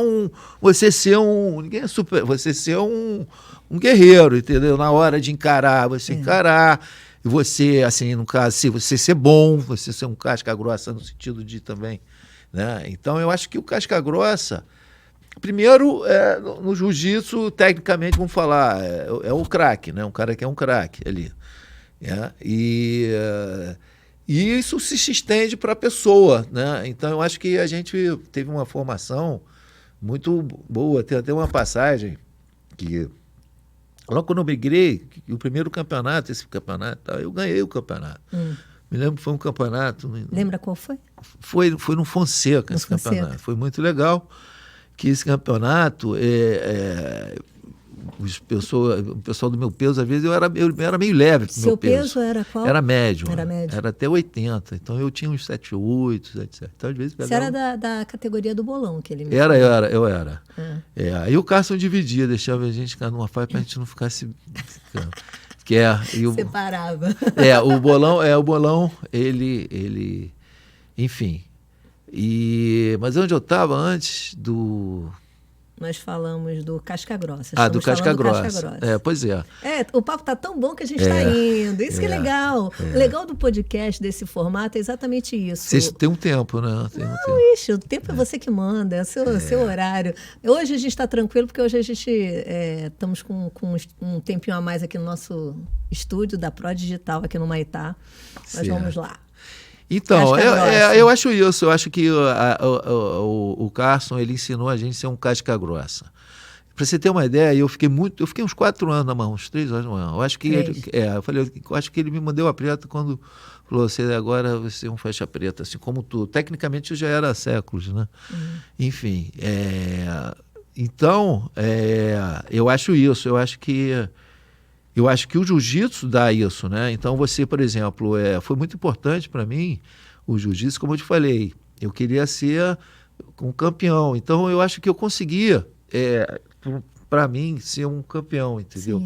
um guerreiro, entendeu? Na hora de encarar, encarar, e você, assim, no caso, se você ser bom, você ser um casca grossa no sentido de também, né? Então, eu acho que o casca grossa, primeiro, no jiu-jitsu, tecnicamente, vamos falar, é o craque, né? Um cara que é um craque ali. E isso se estende para a pessoa, né? Então eu acho que a gente teve uma formação muito boa. Tem até uma passagem que logo quando eu migrei, o primeiro campeonato, eu ganhei o campeonato. Me lembro que foi um campeonato. Lembra qual foi? Foi no Fonseca, esse campeonato. Foi muito legal. Que esse campeonato o pessoal do meu peso, às vezes, eu era meio leve pro meu peso. Seu peso era qual? Era médio. Era médio. Era até 80. Então eu tinha uns 78, etc. Então, às vezes, você era da categoria do bolão que ele me eu era. Aí o Carson dividia, deixava a gente ficar numa faixa pra gente não ficar se... Separava. O bolão, ele enfim. Mas onde eu estava antes do... Nós falamos do casca grossa. Do casca grossa. Pois é. O papo está tão bom que a gente está indo. Isso que é legal. O legal do podcast, desse formato, é exatamente isso. Vocês têm um tempo, né? O tempo é você que manda, é o seu horário. Hoje a gente está tranquilo, porque hoje a gente estamos com um tempinho a mais aqui no nosso estúdio da Pro Digital, aqui no Maitá. Nós vamos lá. Então, eu acho isso. Eu acho que o Carson, ele ensinou a gente a ser um casca grossa. Para você ter uma ideia, eu fiquei uns 4 anos na Marrom, uns 3 anos na Marrom. Eu acho que eu acho que ele me mandou a preta quando falou: você é um faixa preta, assim como tu. Tecnicamente eu já era há séculos, né? Enfim, então eu acho isso. Eu acho que o jiu-jitsu dá isso, né? Então você, por exemplo, foi muito importante para mim o jiu-jitsu, como eu te falei. Eu queria ser um campeão. Então eu acho que eu conseguia, para mim, ser um campeão, entendeu?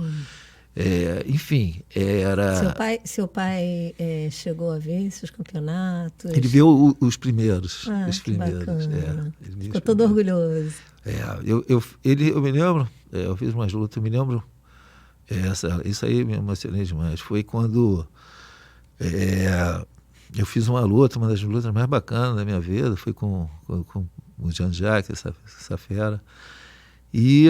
Enfim, era... Seu pai chegou a ver esses campeonatos? Ele viu os primeiros. Os primeiros. Ficou todo orgulhoso. Eu me lembro, eu fiz umas lutas, eu me lembro. Isso aí me emocionei demais. Foi quando eu fiz uma das lutas mais bacanas da minha vida. Foi com o Jean-Jacques, essa fera. E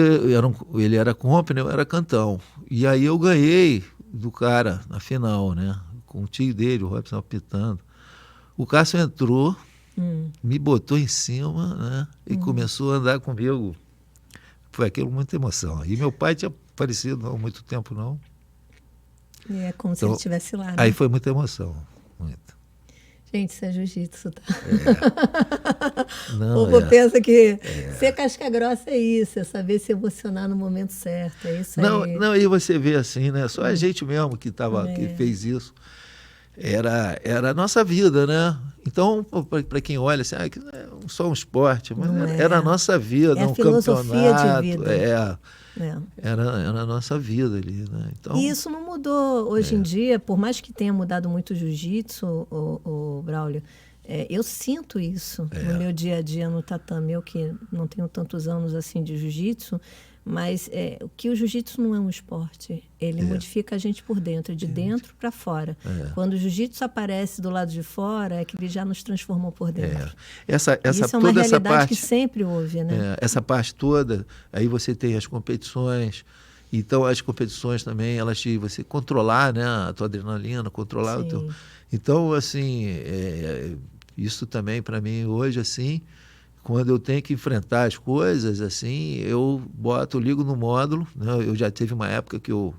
ele era company, eu era cantão. E aí eu ganhei do cara na final, né? Com o tio dele, o Robson, apitando. O Cássio entrou, me botou em cima, né? E começou a andar comigo. Foi aquilo, muita emoção. E meu pai tinha aparecido não há muito tempo, não. E é como se ele estivesse lá, né? Aí foi muita emoção, muito. Gente, isso é jiu-jitsu, tá? O povo pensa que ser casca grossa é isso, é saber se emocionar no momento certo, é isso aí. Não, e você vê assim, né? Só a gente mesmo que fez isso. Era a nossa vida, né? Então, para quem olha assim, que não é só um esporte, mas era a nossa vida, a filosofia de vida. Era a nossa vida ali, né? Então, e isso não mudou hoje em dia, por mais que tenha mudado muito o jiu-jitsu, o Braulio, eu sinto isso no meu dia a dia no tatame. Eu que não tenho tantos anos assim de jiu-jitsu, mas o que o jiu-jitsu não é um esporte. Ele modifica a gente por dentro, de dentro para fora. Quando o jiu-jitsu aparece do lado de fora, é que ele já nos transformou por dentro. Isso é uma toda realidade essa parte, que sempre houve, né? Essa parte toda, aí você tem as competições. Então, as competições também, elas te... Você controlar, né, a tua adrenalina, controlar o teu... Então, assim, isso também, para mim, hoje, assim... Quando eu tenho que enfrentar as coisas, assim, eu ligo no módulo, né? Eu já teve uma época que eu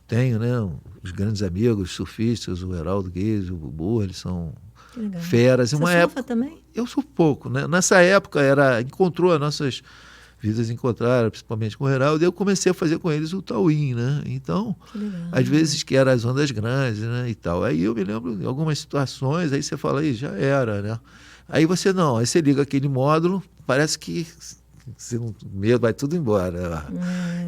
tenho, né, os grandes amigos surfistas, o Heraldo Guedes, o Bubu, eles são feras. Você surfa também? Eu surfo pouco, né? Nessa época encontrou as nossas vidas, encontraram, principalmente com o Heraldo, e eu comecei a fazer com eles o tauim, né? Então, às vezes que eram as ondas grandes, né, e tal. Aí eu me lembro de algumas situações, aí você fala, aí já era, né? Aí você liga aquele módulo, parece que o medo vai tudo embora.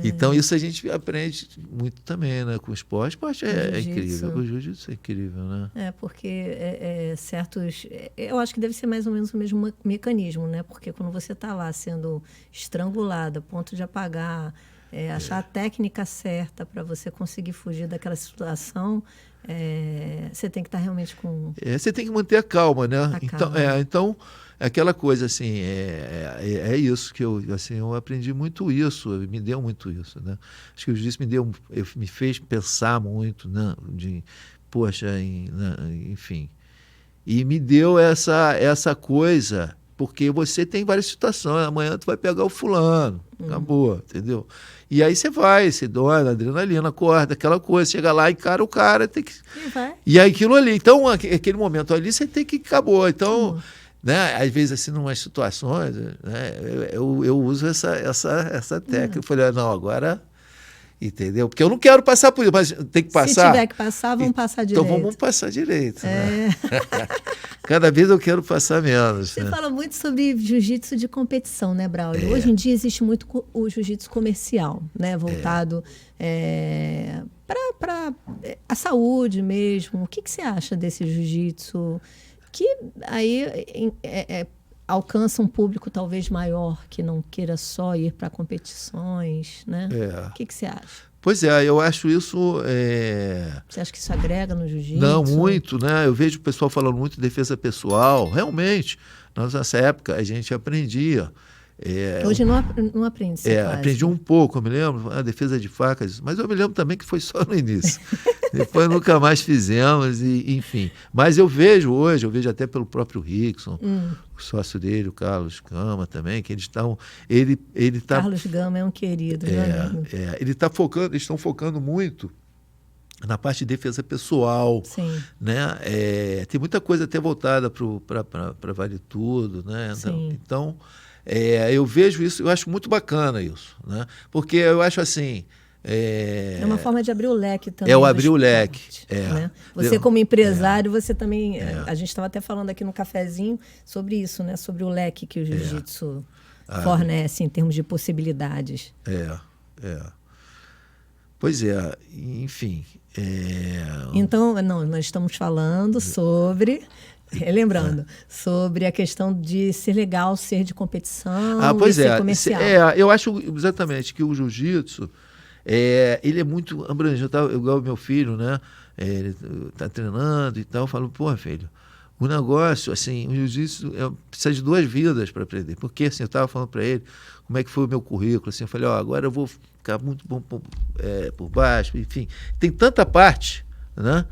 Então isso a gente aprende muito também, né? Com o esporte. O esporte é incrível, o jiu-jitsu é incrível, né? Porque certos... Eu acho que deve ser mais ou menos o mesmo mecanismo, né? Porque quando você está lá sendo estrangulado, a ponto de apagar, achar a técnica certa para você conseguir fugir daquela situação... você tem que estar realmente com... você tem que manter a calma, né? Então, aquela coisa assim, isso que eu aprendi muito isso, me deu muito isso, né? Acho que o jiu-jitsu me fez pensar muito, né? Enfim. E me deu essa coisa, porque você tem várias situações, amanhã tu vai pegar o fulano, acabou, entendeu? E aí você dói, adrenalina, acorda, aquela coisa, chega lá, encara o cara, tem que... E aí aquilo ali, então, aquele momento ali, você tem que... Acabou, então... Né, às vezes, assim, em umas situações, né, eu uso essa técnica. Eu falei, não, agora... Entendeu? Porque eu não quero passar por isso, mas tem que passar. Se tiver que passar, vamos passar direito. Então vamos passar direito. Né? Cada vez eu quero passar menos. Você fala muito sobre jiu-jitsu de competição, né, Braulio? Hoje em dia existe muito o jiu-jitsu comercial, né? Voltado para a saúde mesmo. O que você acha desse jiu-jitsu? Que aí alcança um público talvez maior, que não queira só ir para competições, né? O que você acha? Pois eu acho isso... Você acha que isso agrega no jiu-jitsu? Não, muito, né? Eu vejo o pessoal falando muito de defesa pessoal. Realmente, nessa época a gente aprendia. Hoje não aprende isso quase. Aprendi um pouco, eu me lembro, a defesa de facas, mas eu me lembro também que foi só no início. Depois nunca mais fizemos, enfim. Mas eu vejo até pelo próprio Rickson, o sócio dele, o Carlos Gama também, que eles estão... Carlos Gama é um querido, eles estão focando muito na parte de defesa pessoal. Sim. Né? Tem muita coisa até voltada para Vale Tudo, né? Então eu vejo isso, eu acho muito bacana isso, né? Porque eu acho assim... É uma forma de abrir o leque também. Abrir o leque. Né? Você, como empresário, você também... A gente estava até falando aqui no cafezinho sobre isso, né? Sobre o leque que o jiu-jitsu fornece em termos de possibilidades. Pois enfim. Então, nós estamos falando sobre... Lembrando, sobre a questão de ser legal, ser de competição, ser comercial. Eu acho exatamente que o jiu-jitsu... ele é muito abrangente, igual o meu filho, né? Ele está treinando e tal. Eu falo, pô, filho, o negócio, assim, o jiu-jitsu precisa de 2 vidas para aprender. Porque, assim, eu estava falando para ele como é que foi o meu currículo. Assim, eu falei, agora eu vou ficar muito bom por baixo, enfim. Tem tanta parte, né?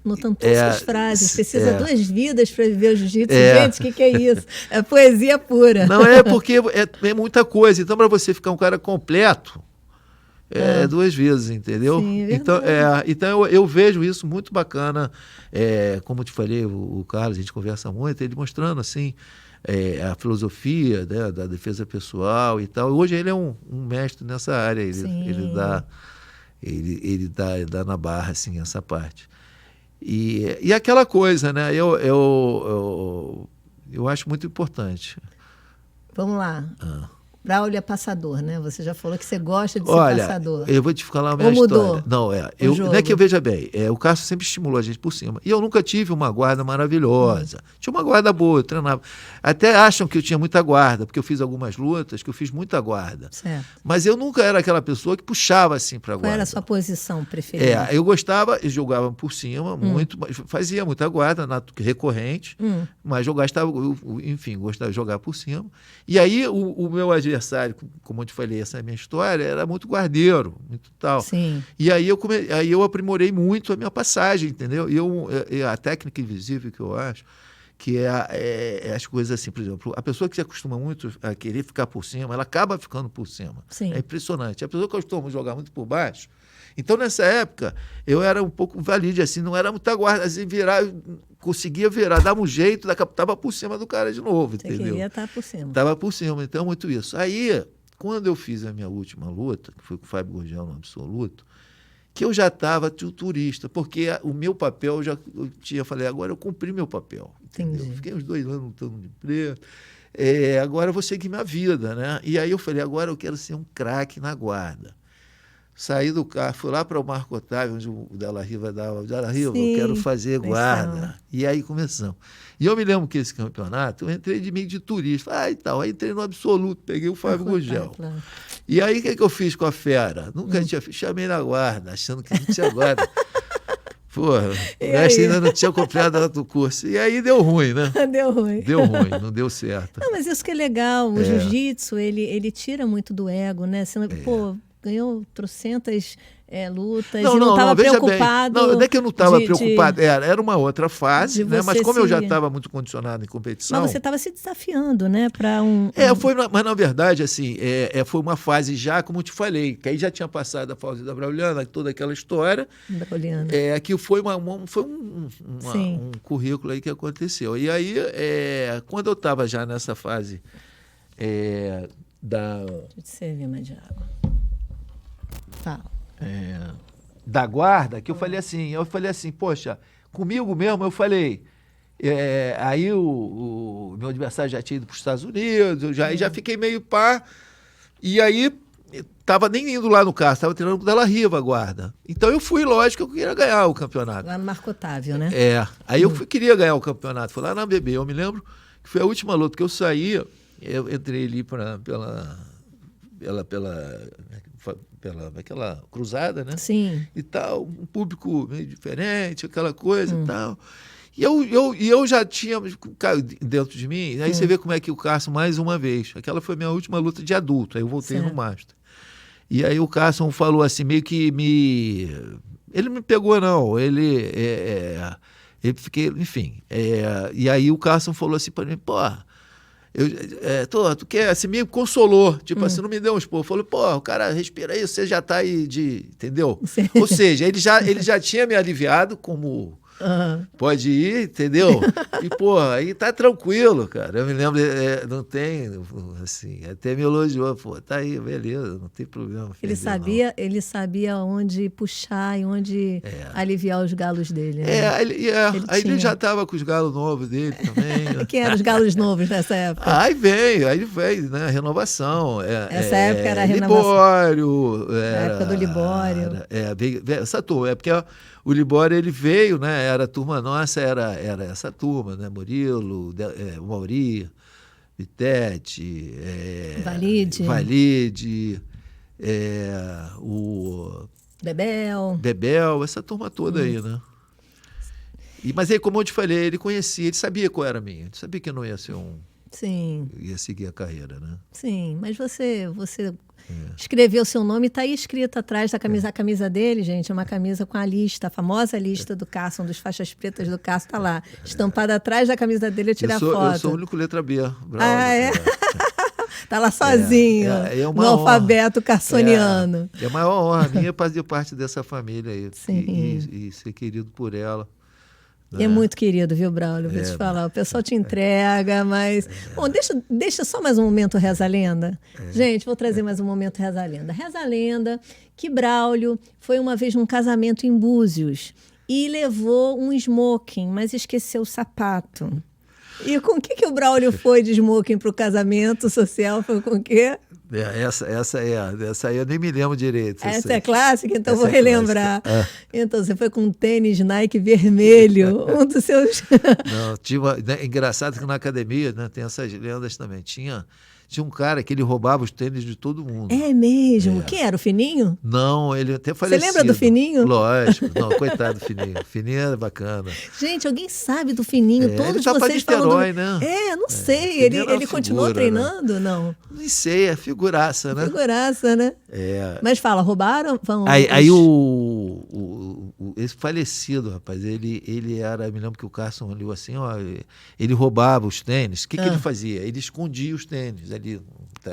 Notando todas essas frases. Precisa 2 vidas para viver o jiu-jitsu. Gente, o que é isso? É poesia pura. Não, porque é muita coisa. Então, para você ficar um cara completo, 2 vezes, entendeu? Sim, então eu vejo isso muito bacana. Como eu te falei, o Carlos, a gente conversa muito, ele mostrando assim a filosofia, né, da defesa pessoal e tal. Hoje ele é um mestre nessa área. Ele dá na barra assim essa parte. E aquela coisa, né? Eu acho muito importante. Vamos lá. Braulio é passador, né? Você já falou que você gosta de ser Olha, passador. eu vou te falar uma Ou história. mudou Não, jogo? não é que eu veja bem. O Cássio sempre estimulou a gente por cima. E eu nunca tive uma guarda maravilhosa. Tinha uma guarda boa, eu treinava. Até acham que eu tinha muita guarda, porque eu fiz algumas lutas que eu fiz muita guarda. Certo. Mas eu nunca era aquela pessoa que puxava assim para guarda. Qual era a sua posição preferida? Eu gostava, eu jogava por cima muito, fazia muita guarda recorrente, mas eu gostava, enfim, gostava de jogar por cima. E aí o meu adversário, como eu te falei, essa é a minha história, era muito guardeiro, muito tal. Sim. E aí eu aprimorei muito a minha passagem, entendeu? E a técnica invisível que eu acho, que é as coisas assim, por exemplo, a pessoa que se acostuma muito a querer ficar por cima, ela acaba ficando por cima. Sim. É impressionante. A pessoa que costuma jogar muito por baixo. Então, nessa época, eu era um pouco valide, assim, não era muita guarda, assim, conseguia virar, dava um jeito, estava por cima do cara de novo, Você entendeu? queria estar por cima. Estava por cima, então, muito isso. Aí, quando eu fiz a minha última luta, que foi com o Fábio Gurgel no absoluto, que eu já estava turista, porque o meu papel, falei, agora eu cumpri meu papel, entendeu? Entendi. Fiquei uns 2 anos lutando de preto, agora eu vou seguir minha vida, né? E aí eu falei, agora eu quero ser um craque na guarda. Saí do carro, fui lá para o Marco Otávio, onde o Della Riva dava. Della Riva, eu quero fazer guarda. E aí começamos. E eu me lembro que esse campeonato, eu entrei de meio de turista. E tal. Aí entrei no absoluto, peguei o Fábio Gurgel. Claro. E aí o que eu fiz com a fera? Nunca tinha feito. Chamei na guarda, achando que não tinha guarda. Porra, o mestre ainda não tinha comprado do curso. E aí deu ruim, né? Deu ruim. Deu ruim, não deu certo. Não, mas isso que é legal. O jiu-jitsu, ele tira muito do ego, né? Você, pô, ganhou trocentas lutas e não estava preocupado. Não é que eu não estava preocupado. Era uma outra fase, né? Mas como eu já estava muito condicionado em competição... Mas você estava se desafiando, né? Para mas na verdade, assim, foi uma fase já, como eu te falei, que aí já tinha passado a fase da Brauliana, toda aquela história. Brauliana. Que foi um currículo aí que aconteceu. E aí, quando eu estava já nessa fase da... Deixa eu te servir mais de água. Fala. Da guarda, que eu falei assim, poxa, comigo mesmo, eu falei, aí o meu adversário já tinha ido para os Estados Unidos, eu já fiquei meio pá, e aí estava nem indo lá no carro, estava treinando com o Della Riva a guarda. Então eu fui, lógico, eu queria ganhar o campeonato. Lá no Marco Otávio, né? Aí eu queria ganhar o campeonato, fui lá na BB, eu me lembro que foi a última luta que eu saí, eu entrei ali pela aquela cruzada, né? Sim. E tal, um público meio diferente, aquela coisa e tal. E eu já tinha dentro de mim, aí você vê como é que o Carson, mais uma vez, aquela foi a minha última luta de adulto, aí eu voltei no Master. E aí o Carson falou assim, meio que ele me pegou, não, ele fiquei, enfim, e aí o Carson falou assim para mim, pô, tu quer, assim, me consolou, tipo assim, não me deu um esporro, falou, pô, o cara respira aí, você já tá aí entendeu? Sim. Ou seja, ele já tinha me aliviado como pode ir, entendeu? E, pô, aí tá tranquilo, cara, eu me lembro, não tem, assim, até me elogiou, pô, tá aí, beleza, não tem problema. Ele sabia onde puxar e onde aliviar os galos dele. Né? Aí ele já tava com os galos novos dele também. Quem eram os galos novos nessa época? Aí veio, né, renovação. Essa época era a renovação. Libório. A época do Libório. Essa turma, porque o Libório, ele veio, né, era a turma nossa, era essa turma, né, Murilo, Mauri, Vitete, Valide, o... Bebel, essa turma toda aí, né? Mas aí, como eu te falei, ele conhecia, ele sabia qual era a minha, ele sabia que eu não ia ser ia seguir a carreira, né? Sim, mas você escreveu o seu nome, está aí escrito atrás da camisa. A camisa dele, gente, é uma camisa com a lista, a famosa lista do Carson, dos faixas pretas do Carson, está lá. Estampada atrás da camisa dele, eu tirei a foto. Eu sou o único letra B. Está lá sozinho, no alfabeto carsoniano. É a maior honra minha fazer parte dessa família aí. E ser querido por ela. É muito querido, viu, Braulio? Vou te falar. O pessoal te entrega, mas... Bom, deixa só mais um momento Reza a Lenda. Gente, vou trazer mais um momento Reza a Lenda. Reza a lenda que Braulio foi uma vez num casamento em Búzios e levou um smoking, mas esqueceu o sapato. E com o que o Braulio foi de smoking para o casamento social? Foi com o quê? Essa aí eu nem me lembro direito. Essa é clássica, então vou relembrar. Então, você foi com um tênis Nike vermelho, um dos seus... Não, é engraçado que na academia, né, tem essas lendas também. Tinha um cara que ele roubava os tênis de todo mundo. É mesmo? Quem era, o Fininho? Não, ele até faleceu. Você lembra do Fininho? Lógico. Não, coitado do Fininho. Fininho era bacana. Gente, alguém sabe do Fininho? Todos ele tá pra vocês falam Niterói, né? Não sei. Ele continuou figura, treinando? Né? Não. Nem sei, é figuraça, né? Figuraça, né? Mas fala, roubaram? Aí esse falecido, rapaz, ele era, me lembro que o Carson olhou assim, ó, ele roubava os tênis. O que ele fazia? Ele escondia os tênis ali.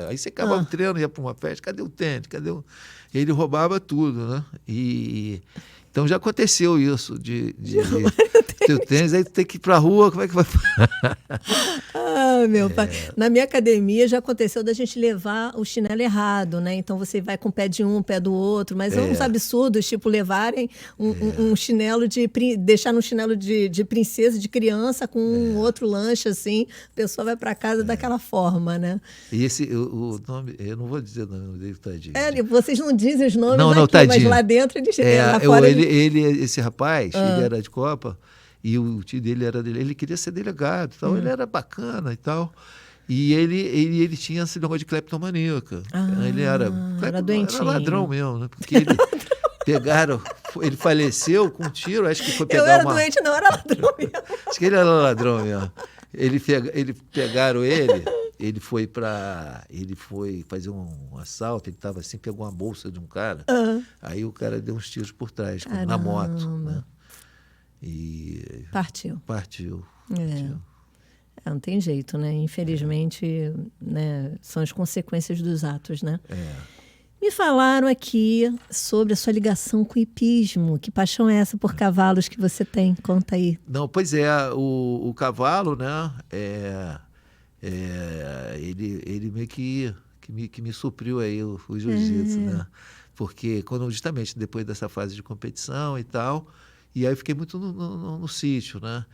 Aí você acabava o treino, ia para uma festa, cadê o tênis? Ele roubava tudo, né? Então já aconteceu isso, de ter o tênis, aí tem que ir para a rua, como é que vai? Meu pai. Na minha academia já aconteceu da gente levar o chinelo errado, né? Então você vai com o pé de um, pé do outro, mas uns absurdos, tipo levarem um chinelo deixar no chinelo de princesa, de criança, com um outro lanche, assim, a pessoa vai para casa daquela forma, né? E o nome, eu não vou dizer o nome dele, tadinho. Vocês não dizem os nomes aqui, tadinho. mas lá dentro eles lá fora esse rapaz, ele era de Copa, e o tio dele ele queria ser delegado, então ele era bacana e tal. E ele tinha esse negócio de cleptomaníaca. Ele era doentinho. Era ladrão mesmo, né? Porque ele faleceu com um tiro, acho que foi pegar Eu era doente, não, era ladrão mesmo. Acho que ele era ladrão mesmo. Pegaram ele, ele foi fazer um assalto, ele estava assim, pegou uma bolsa de um cara, aí o cara deu uns tiros por trás, na moto. Né? E partiu. Não tem jeito, né? Infelizmente, né, são as consequências dos atos, né? Me falaram aqui sobre a sua ligação com o hipismo. Que paixão é essa por cavalos que você tem? Conta aí. Não, pois o cavalo, né? Ele meio que me supriu aí o jiu-jitsu, né? Porque justamente depois dessa fase de competição e tal, e aí eu fiquei muito no sítio, né?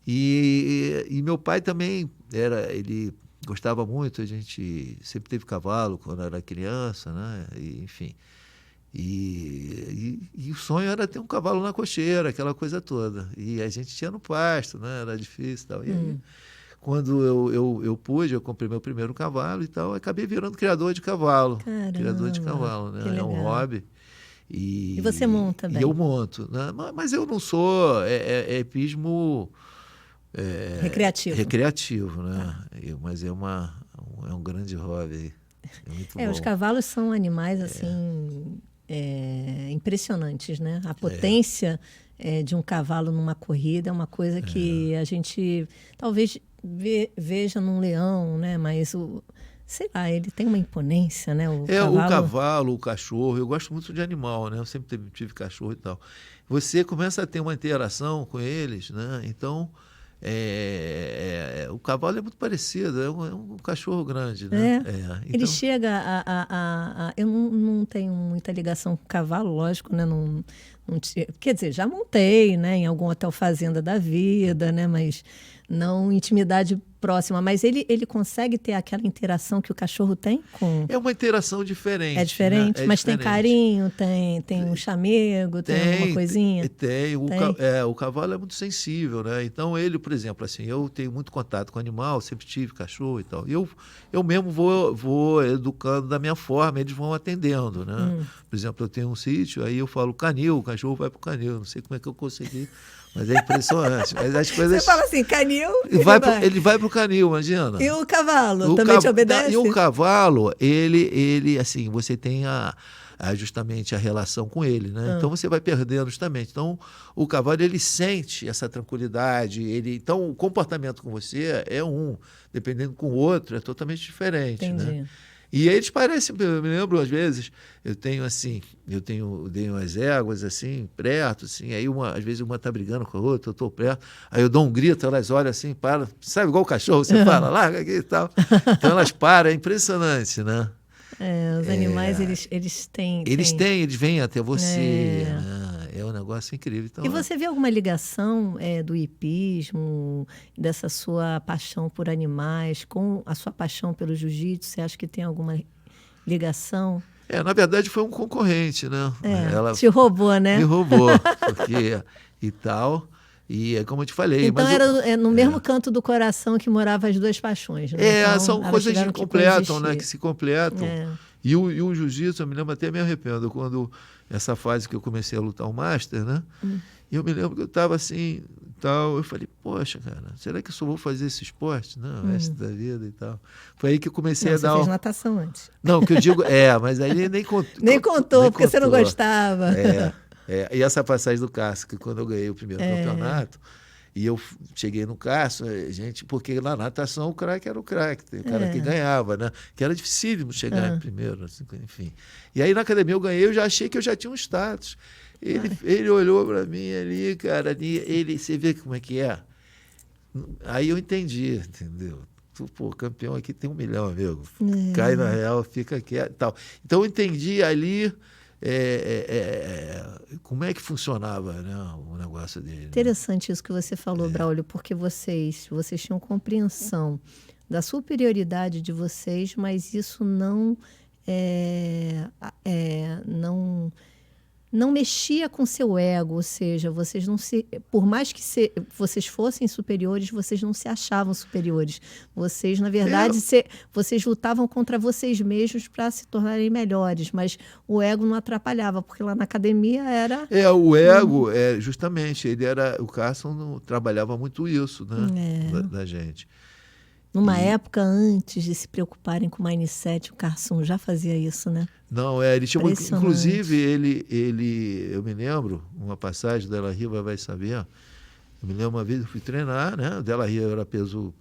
E meu pai também ele gostava muito, a gente sempre teve cavalo quando era criança, né? Enfim. E o sonho era ter um cavalo na cocheira, aquela coisa toda. E a gente tinha no pasto, né? Era difícil e tal. E aí, quando eu pude, eu comprei meu primeiro cavalo e tal, acabei virando criador de cavalo. Caramba, criador de cavalo, né? É um hobby. E você monta bem? E eu monto, né? Mas eu não sou hipismo recreativo, né? Mas é um grande hobby. É muito bom. Os cavalos são animais assim impressionantes, né? A potência de um cavalo numa corrida é uma coisa que a gente talvez veja num leão, né? Mas sei lá, ele tem uma imponência, né? O cavalo, o cachorro. Eu gosto muito de animal, né? Eu sempre tive cachorro e tal. Você começa a ter uma interação com eles, né? Então, o cavalo é muito parecido, é um cachorro grande, né? Então, ele chega eu não tenho muita ligação com o cavalo, lógico, né? Não, quer dizer, já montei, né? Em algum hotel fazenda da vida, né? Mas não intimidade próxima, mas ele consegue ter aquela interação que o cachorro tem com... É uma interação diferente. É diferente, né? Mas tem carinho, tem um chamego, tem alguma coisinha? Tem. O cavalo é muito sensível, né? Então ele, por exemplo, assim, eu tenho muito contato com animal, sempre tive cachorro e tal. Eu mesmo vou educando da minha forma, eles vão atendendo, né? Por exemplo, eu tenho um sítio, aí eu falo canil, o cachorro vai pro canil, não sei como é que eu consegui... Mas é impressionante. Mas as coisas... Você fala assim, canil... Ele vai para o canil, imagina. E o cavalo também te obedece? E o cavalo, ele assim, você tem justamente a relação com ele, né? Então você vai perdendo justamente. Então o cavalo, ele sente essa tranquilidade, então o comportamento com você dependendo com o outro, é totalmente diferente. Entendi. Né? E aí eles parecem, eu me lembro às vezes, eu tenho umas éguas assim, perto, assim, aí às vezes uma está brigando com a outra, eu estou perto, aí eu dou um grito, elas olham assim, param, sabe igual o cachorro, você fala, larga aqui e tal. Então elas param, é impressionante, né? Os animais, eles têm... Eles vêm até você. É um negócio incrível. Então, e você vê alguma ligação do hipismo, dessa sua paixão por animais, com a sua paixão pelo jiu-jitsu? Você acha que tem alguma ligação? na verdade, foi um concorrente, né? Ela te roubou, né? me roubou, porque e tal. E é como eu te falei. Então mas era no mesmo canto do coração que moravam as duas paixões, né? Então, são coisas que completam, né? Que se completam. É. E o jiu-jitsu, eu me lembro, até me arrependo, quando essa fase que eu comecei a lutar o Master, né? E eu me lembro que eu estava assim, tal, eu falei, poxa, cara, será que eu só vou fazer esse esporte? Não, o resto da vida e tal. Foi aí que eu comecei a dar... Você fez natação antes. Não, que eu digo, mas aí nem contou. Nem contou, porque você não gostava. E essa passagem do Cássio, que quando eu ganhei o primeiro campeonato, e eu cheguei no Cássio, gente, porque na natação o craque era o craque, o cara que ganhava, né? Que era dificílimo chegar em primeiro, assim, enfim. E aí na academia eu ganhei, eu já achei que eu já tinha um status. Ele olhou para mim ali, cara, você vê como é que é? Aí eu entendi, entendeu? Pô, campeão aqui tem 1 milhão, amigo. Cai na real, fica quieto e tal. Então eu entendi ali como é que funcionava, né, o negócio dele. Interessante isso que você falou, Braulio, porque vocês tinham compreensão da superioridade de vocês, mas isso não mexia com seu ego, ou seja, vocês não por mais que vocês fossem superiores, vocês não se achavam superiores. Vocês, na verdade, vocês lutavam contra vocês mesmos para se tornarem melhores, mas o ego não atrapalhava, porque lá na academia era... O ego, justamente, o Carson trabalhava muito isso, né, da gente. Numa época antes de se preocuparem com o mindset, o Carson já fazia isso, né? Não, ele chamou, inclusive, eu me lembro, uma passagem, Della Riva vai saber, eu me lembro uma vez, eu fui treinar, né? O Della Riva era peso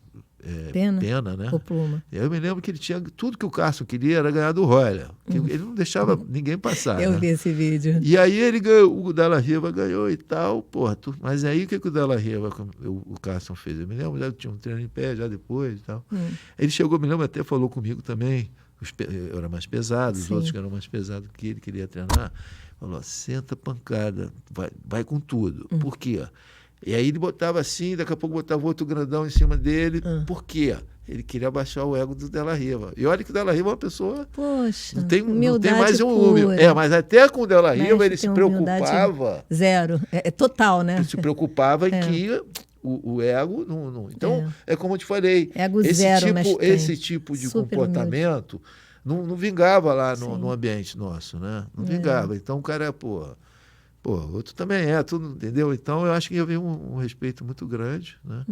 pena, né? Ou pluma. Eu me lembro que ele tinha, tudo que o Carson queria era ganhar do Royler, ele não deixava ninguém passar. Eu vi esse vídeo. E aí ele ganhou, o Della Riva ganhou e tal, mas aí o que o Della Riva, o Carson fez? Eu me lembro, já tinha um treino em pé, já depois e tal. Ele chegou, me lembro, até falou comigo também, eu era mais pesado, os outros que eram mais pesados que ele queria treinar, falou, senta pancada, vai com tudo. Por quê? E aí ele botava assim, daqui a pouco botava outro grandão em cima dele. Por quê? Ele queria baixar o ego do Della Riva. E olha que o Della Riva é uma pessoa... Poxa, não tem mais um pura. humilde. Mas até com o Della Riva ele se preocupava... Zero. É total, né? Ele se preocupava em que o ego... Não. Então, é como eu te falei. Ego zero, esse tipo de comportamento não vingava lá no ambiente nosso, né? Não vingava. Então, o cara, outro também tudo, entendeu? Então, eu acho que havia um respeito muito grande, né?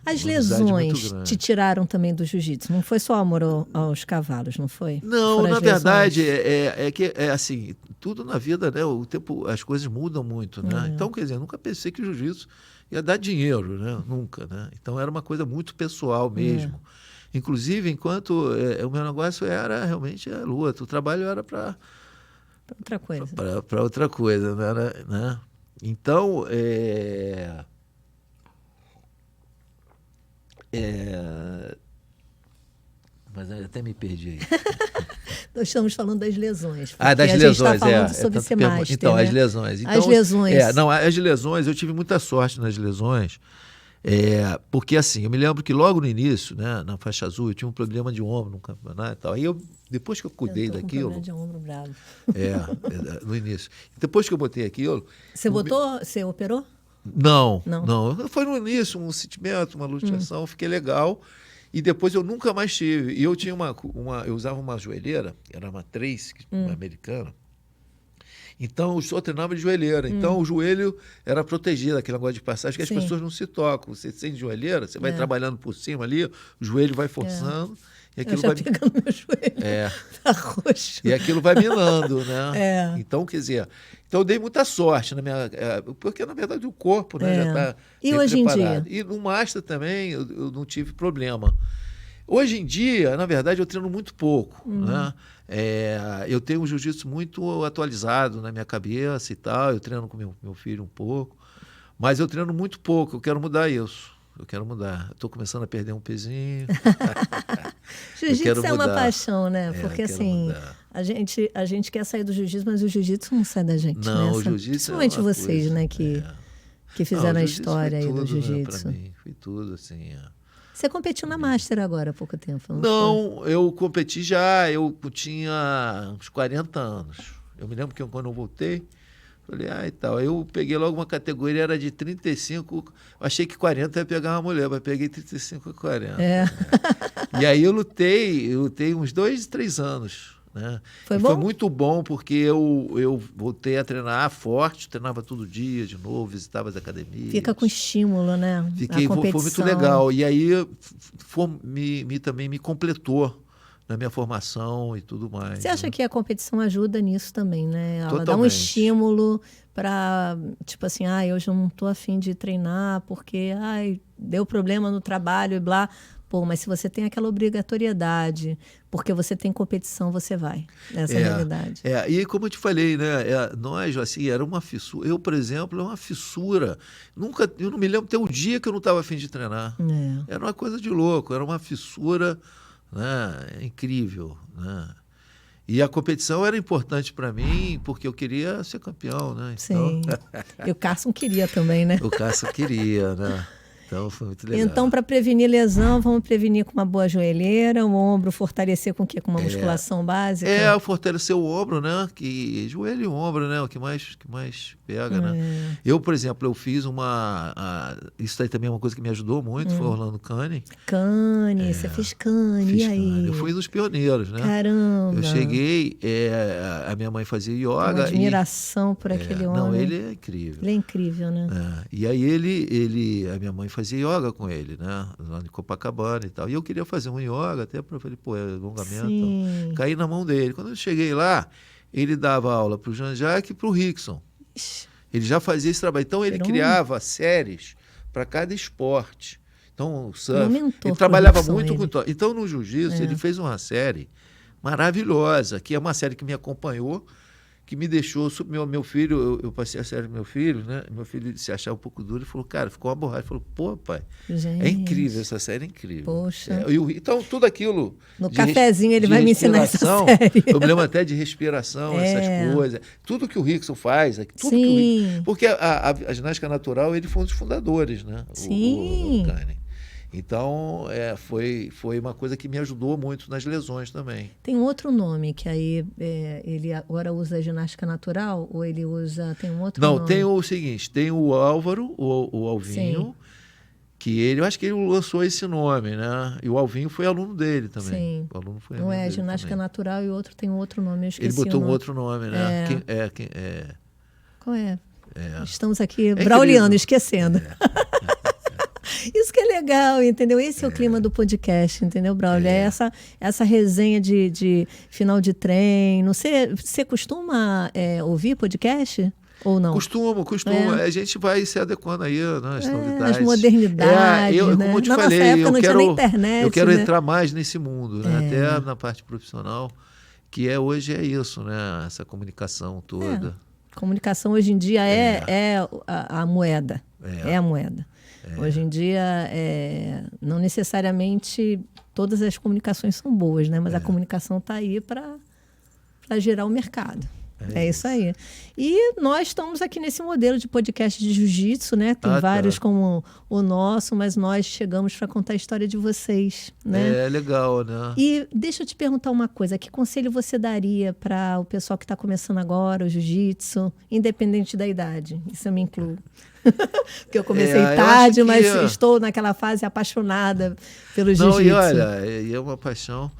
As lesões te tiraram também do jiu-jitsu? Não foi só amor aos cavalos, não foi? Não, na verdade, é assim, tudo na vida, né? O tempo, as coisas mudam muito, né? Então, quer dizer, eu nunca pensei que o jiu-jitsu ia dar dinheiro, né? Nunca, né? Então, era uma coisa muito pessoal mesmo. Inclusive, enquanto o meu negócio era realmente a luta, o trabalho era para outra coisa. Para outra coisa, né? Então, mas eu até me perdi aí. Nós estamos falando das lesões. Das lesões, a gente está falando sobre esse master, então, né? as lesões. Então, as lesões. As lesões, eu tive muita sorte nas lesões, porque assim, eu me lembro que logo no início, né, na faixa azul, eu tinha um problema de ombro no campeonato e tal. Aí depois que eu cuidei daquilo... Um problema de ombro bravo. No início. Depois que eu botei aquilo... Você operou? Não. Foi no início, um sentimento, uma luxação, fiquei legal. E depois eu nunca mais tive. E eu tinha eu usava uma joelheira, era uma 3, uma americana. Então, eu só treinava de joelheira. Então, o joelho era protegido, aquele negócio de passagem, que as pessoas não se tocam. Você sem joelheira, você vai trabalhando por cima ali, o joelho vai forçando. E aquilo vai pegando meu joelho. Tá roxo. E aquilo vai minando, né? Então, quer dizer... Então, eu dei muita sorte na minha... porque, na verdade, o corpo, né, já está hoje preparado. em dia? E no Master também, eu não tive problema. Hoje em dia, na verdade, eu treino muito pouco, né? Eu tenho um jiu-jitsu muito atualizado na minha cabeça e tal. Eu treino com meu filho um pouco. Mas eu treino muito pouco. Eu quero mudar isso. Eu quero mudar. Estou começando a perder um pezinho. Jiu-jitsu é uma paixão, né? Porque assim, A gente quer sair do jiu-jitsu, mas o jiu-jitsu não sai da gente, Não, né? o jiu-jitsu Principalmente é uma vocês, coisa, né? Que fizeram a história aí do jiu-jitsu. Né, pra mim, foi tudo, assim. Você competiu na Master agora há pouco tempo, Não, eu competi já, eu tinha uns 40 anos. Eu me lembro que quando eu voltei, falei, e tal. Eu peguei logo uma categoria, era de 35, achei que 40 ia pegar uma mulher, mas peguei 35 e 40. É. Né? E aí eu lutei uns 2, 3 anos. Né? Foi bom? Foi muito bom, porque eu voltei a treinar forte, treinava todo dia de novo, visitava as academias. Fica com estímulo, né? Foi muito legal. E aí também me completou na minha formação e tudo mais. Você acha né? que a competição ajuda nisso também, né? Ela Totalmente. dá um estímulo para, tipo assim, hoje eu não estou afim de treinar porque deu problema no trabalho e blá. Pô, mas se você tem aquela obrigatoriedade, porque você tem competição, você vai. Essa é a realidade. E como eu te falei, né? Nós, assim, era uma fissura. Eu, por exemplo, é uma fissura. Eu não me lembro até o dia que eu não estava afim de treinar. Era uma coisa de louco, era uma fissura, né, incrível. Né? E a competição era importante para mim, porque eu queria ser campeão, né? Sim. E o Carson queria também, né? O Carson queria, né? Então, foi muito legal. Então, para prevenir lesão, vamos prevenir com uma boa joelheira, o ombro fortalecer com o quê? Com uma musculação básica? Fortalecer o ombro, né? Joelho e ombro, né? O que mais pega, né? Eu, por exemplo, eu fiz isso aí também é uma coisa que me ajudou muito, foi o Orlando Cane. Você fez Cane, e aí? Cane. Eu fui um dos pioneiros, né? Caramba! Eu cheguei, a minha mãe fazia yoga. Uma admiração por aquele homem. Não, ele é incrível. Ele é incrível, né? E aí a minha mãe fazia yoga com ele, né? Lá em Copacabana e tal. E eu queria fazer um yoga, até para falei, é alongamento. Então. Caí na mão dele. Quando eu cheguei lá, ele dava aula para o Jean-Jacques e para o Rickson. Ele já fazia esse trabalho. Então, ele criava séries para cada esporte. Então, o surf. Ele trabalhava muito com... Então, no jiu-jitsu, ele fez uma série maravilhosa, que é uma série que me acompanhou, que me deixou... Meu filho, eu passei a série do meu filho, né? Meu filho se achava um pouco duro e falou, cara, ficou uma borracha. Ele falou, pô, pai, é incrível, essa série é incrível. Poxa. Então, tudo aquilo... No cafezinho ele vai me ensinar essa série. Eu me lembro até de respiração, essas coisas. Tudo que o Rickson faz, porque a ginástica natural, ele foi um dos fundadores, né? Sim. O Cane. Então, foi uma coisa que me ajudou muito nas lesões também. Tem um outro nome, que aí ele agora usa a ginástica natural, ou ele usa... Tem um outro nome? Não, tem o seguinte, tem o Álvaro, o Alvinho, que eu acho que ele lançou esse nome, né? E o Alvinho foi aluno dele também. Sim. O aluno foi não é ginástica natural e o outro tem um outro nome, eu esqueci. Ele botou um outro nome, né? Qual é? Estamos aqui brauliando, esquecendo. Isso que é legal, entendeu? Esse é o clima do podcast, entendeu, Braulio? Essa resenha de final de treino. Você costuma ouvir podcast ou não? Costumo. A gente vai se adequando aí, né, às novidades. As modernidades, como eu te falei, nossa época não tinha nem internet. Eu quero entrar mais nesse mundo, né? Até na parte profissional, que hoje é isso, né? Essa comunicação toda. Comunicação hoje em dia é a moeda. É a moeda. Hoje em dia, não necessariamente todas as comunicações são boas, né? Mas a comunicação está aí para gerar o mercado. É isso aí. E nós estamos aqui nesse modelo de podcast de jiu-jitsu, né? Tem vários como o nosso, mas nós chegamos para contar a história de vocês, né? É legal, né? E deixa eu te perguntar uma coisa. Que conselho você daria para o pessoal que está começando agora o jiu-jitsu, independente da idade? Isso eu me incluo. Porque eu comecei tarde, mas estou naquela fase apaixonada pelo jiu-jitsu. E olha, é uma paixão.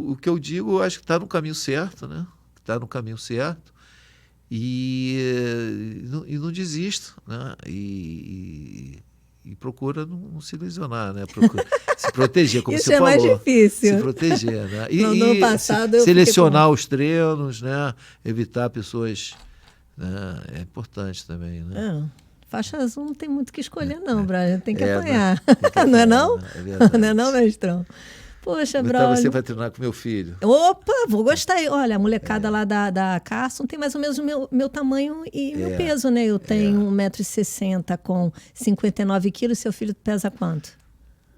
O que eu digo, eu acho que está no caminho certo, né? Está no caminho certo. E não desista, né? E procura não se lesionar, né? Procura se proteger, como você falou. Isso é mais difícil. Se proteger, né? No passado, selecionar os treinos, né? Evitar pessoas... É importante também, né? Faixa azul não tem muito o que escolher, não, Braulio. Tem que apanhar. Não é não? Não é não, mestrão? Poxa, Braulio. Então você vai treinar com meu filho. Opa, vou gostar. Olha, a molecada lá da Carson tem mais ou menos o meu tamanho e meu peso, né? Eu tenho 1,60 m com 59 quilos. Seu filho pesa quanto?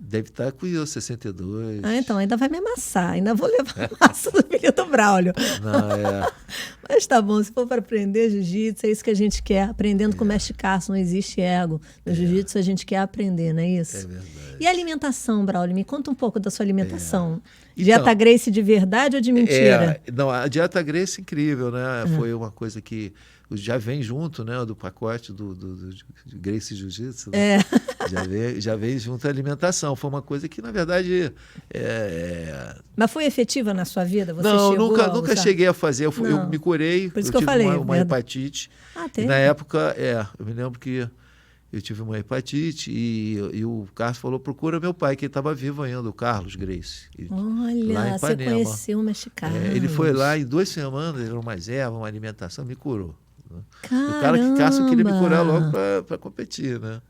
Deve estar com os 62. Ah, então ainda vai me amassar. Ainda vou levar a massa do filho do Braulio. Não, é. Mas tá bom, se for para aprender jiu-jitsu, é isso que a gente quer. Aprendendo com o mestre Carson, não existe ego. No jiu-jitsu a gente quer aprender, não é isso? É verdade. E a alimentação, Braulio? Me conta um pouco da sua alimentação. Então, Dieta Gracie de verdade ou de mentira? Não, a dieta Gracie é incrível, né? Foi uma coisa que já vem junto, né? Do pacote do Gracie Jiu-Jitsu. Né? Já vem junto a alimentação. Foi uma coisa que, na verdade... Mas foi efetiva na sua vida? Você não, chegou nunca cheguei a fazer. Eu me curei. Por isso eu que eu tive falei. uma hepatite. Tem. Na época, eu me lembro que eu tive uma hepatite e o Carlos falou, procura meu pai, que ele estava vivo ainda, o Carlos Gracie. Olha, lá em você Ipanema. conheceu o mestre Carlos. Ele foi lá em 2 semanas, ele era uma erva, uma alimentação, me curou. Né? Caramba! O cara que Cássio queria me curar logo para competir, né?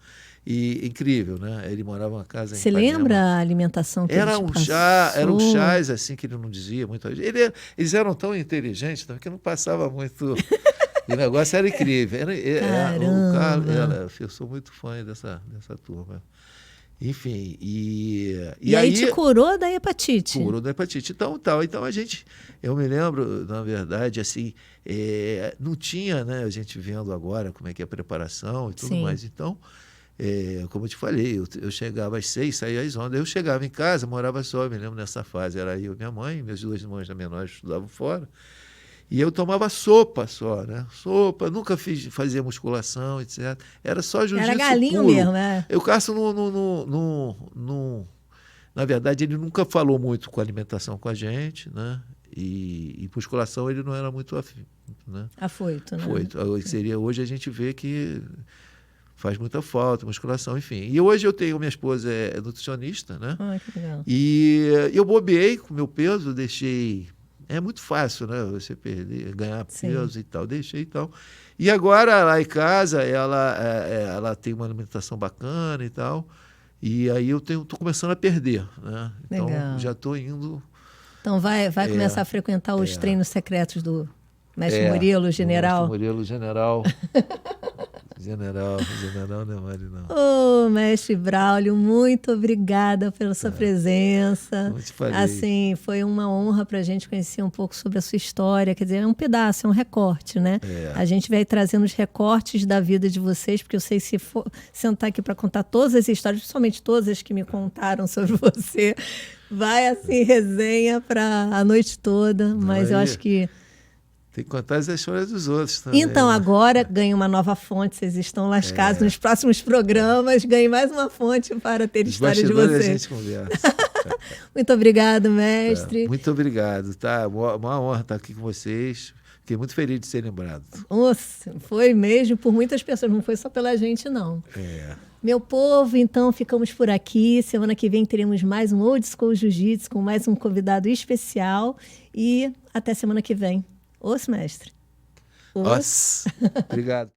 E incrível, né? Ele morava numa casa em Você Ipanema. lembra a alimentação que ele te passou? Eram chás assim que ele não dizia muito. Eles eram tão inteligentes também que não passava muito. E o negócio era incrível. O Carlos, eu sou muito fã dessa turma. Enfim, e aí te curou da hepatite? Curou da hepatite. Então eu me lembro, na verdade, assim, não tinha, né, a gente vendo agora como é que é a preparação e tudo mais. Então, como eu te falei, eu chegava às 6, saía às 11, eu chegava em casa, morava só, eu me lembro nessa fase, era eu e minha mãe, meus 2 irmãos menores estudavam fora, e eu tomava sopa só, né? Sopa, nunca fazia musculação, etc. Era só jiu-jitsu puro. Era galinho mesmo, né? O Cássio, na verdade, ele nunca falou muito com alimentação com a gente, né? E musculação ele não era muito né? Afoito, né? Hoje a gente vê que faz muita falta, musculação, enfim. E hoje minha esposa é nutricionista, né? Que legal. E eu bobeei com o meu peso, deixei... É muito fácil, né? Você ganhar peso e tal. Deixei e tal. E agora, lá em casa, ela tem uma alimentação bacana e tal. E aí eu estou começando a perder, né? Então, legal. já estou indo... Então, vai começar a frequentar os treinos secretos do mestre Murilo, general? Murilo, general. General não é Mari, não. Ô, mestre Braulio, muito obrigada pela sua presença. Como te falei. Assim, foi uma honra para a gente conhecer um pouco sobre a sua história. Quer dizer, é um pedaço, é um recorte, né? A gente vai trazendo os recortes da vida de vocês, porque eu sei se for sentar aqui para contar todas as histórias, principalmente todas as que me contaram sobre você, vai assim, resenha para a noite toda. Mas eu acho que tem que contar as histórias dos outros também. Então, agora ganhe uma nova fonte. Vocês estão lascados nos próximos programas. Ganhe mais uma fonte para ter história de vocês. A gente conversa. Muito obrigado, mestre. Muito obrigado. Uma honra estar aqui com vocês. Fiquei muito feliz de ser lembrado. Nossa, foi mesmo por muitas pessoas. Não foi só pela gente, não. Meu povo, então ficamos por aqui. Semana que vem teremos mais um Old School Jiu-Jitsu com mais um convidado especial. E até semana que vem. Mestre. Obrigado.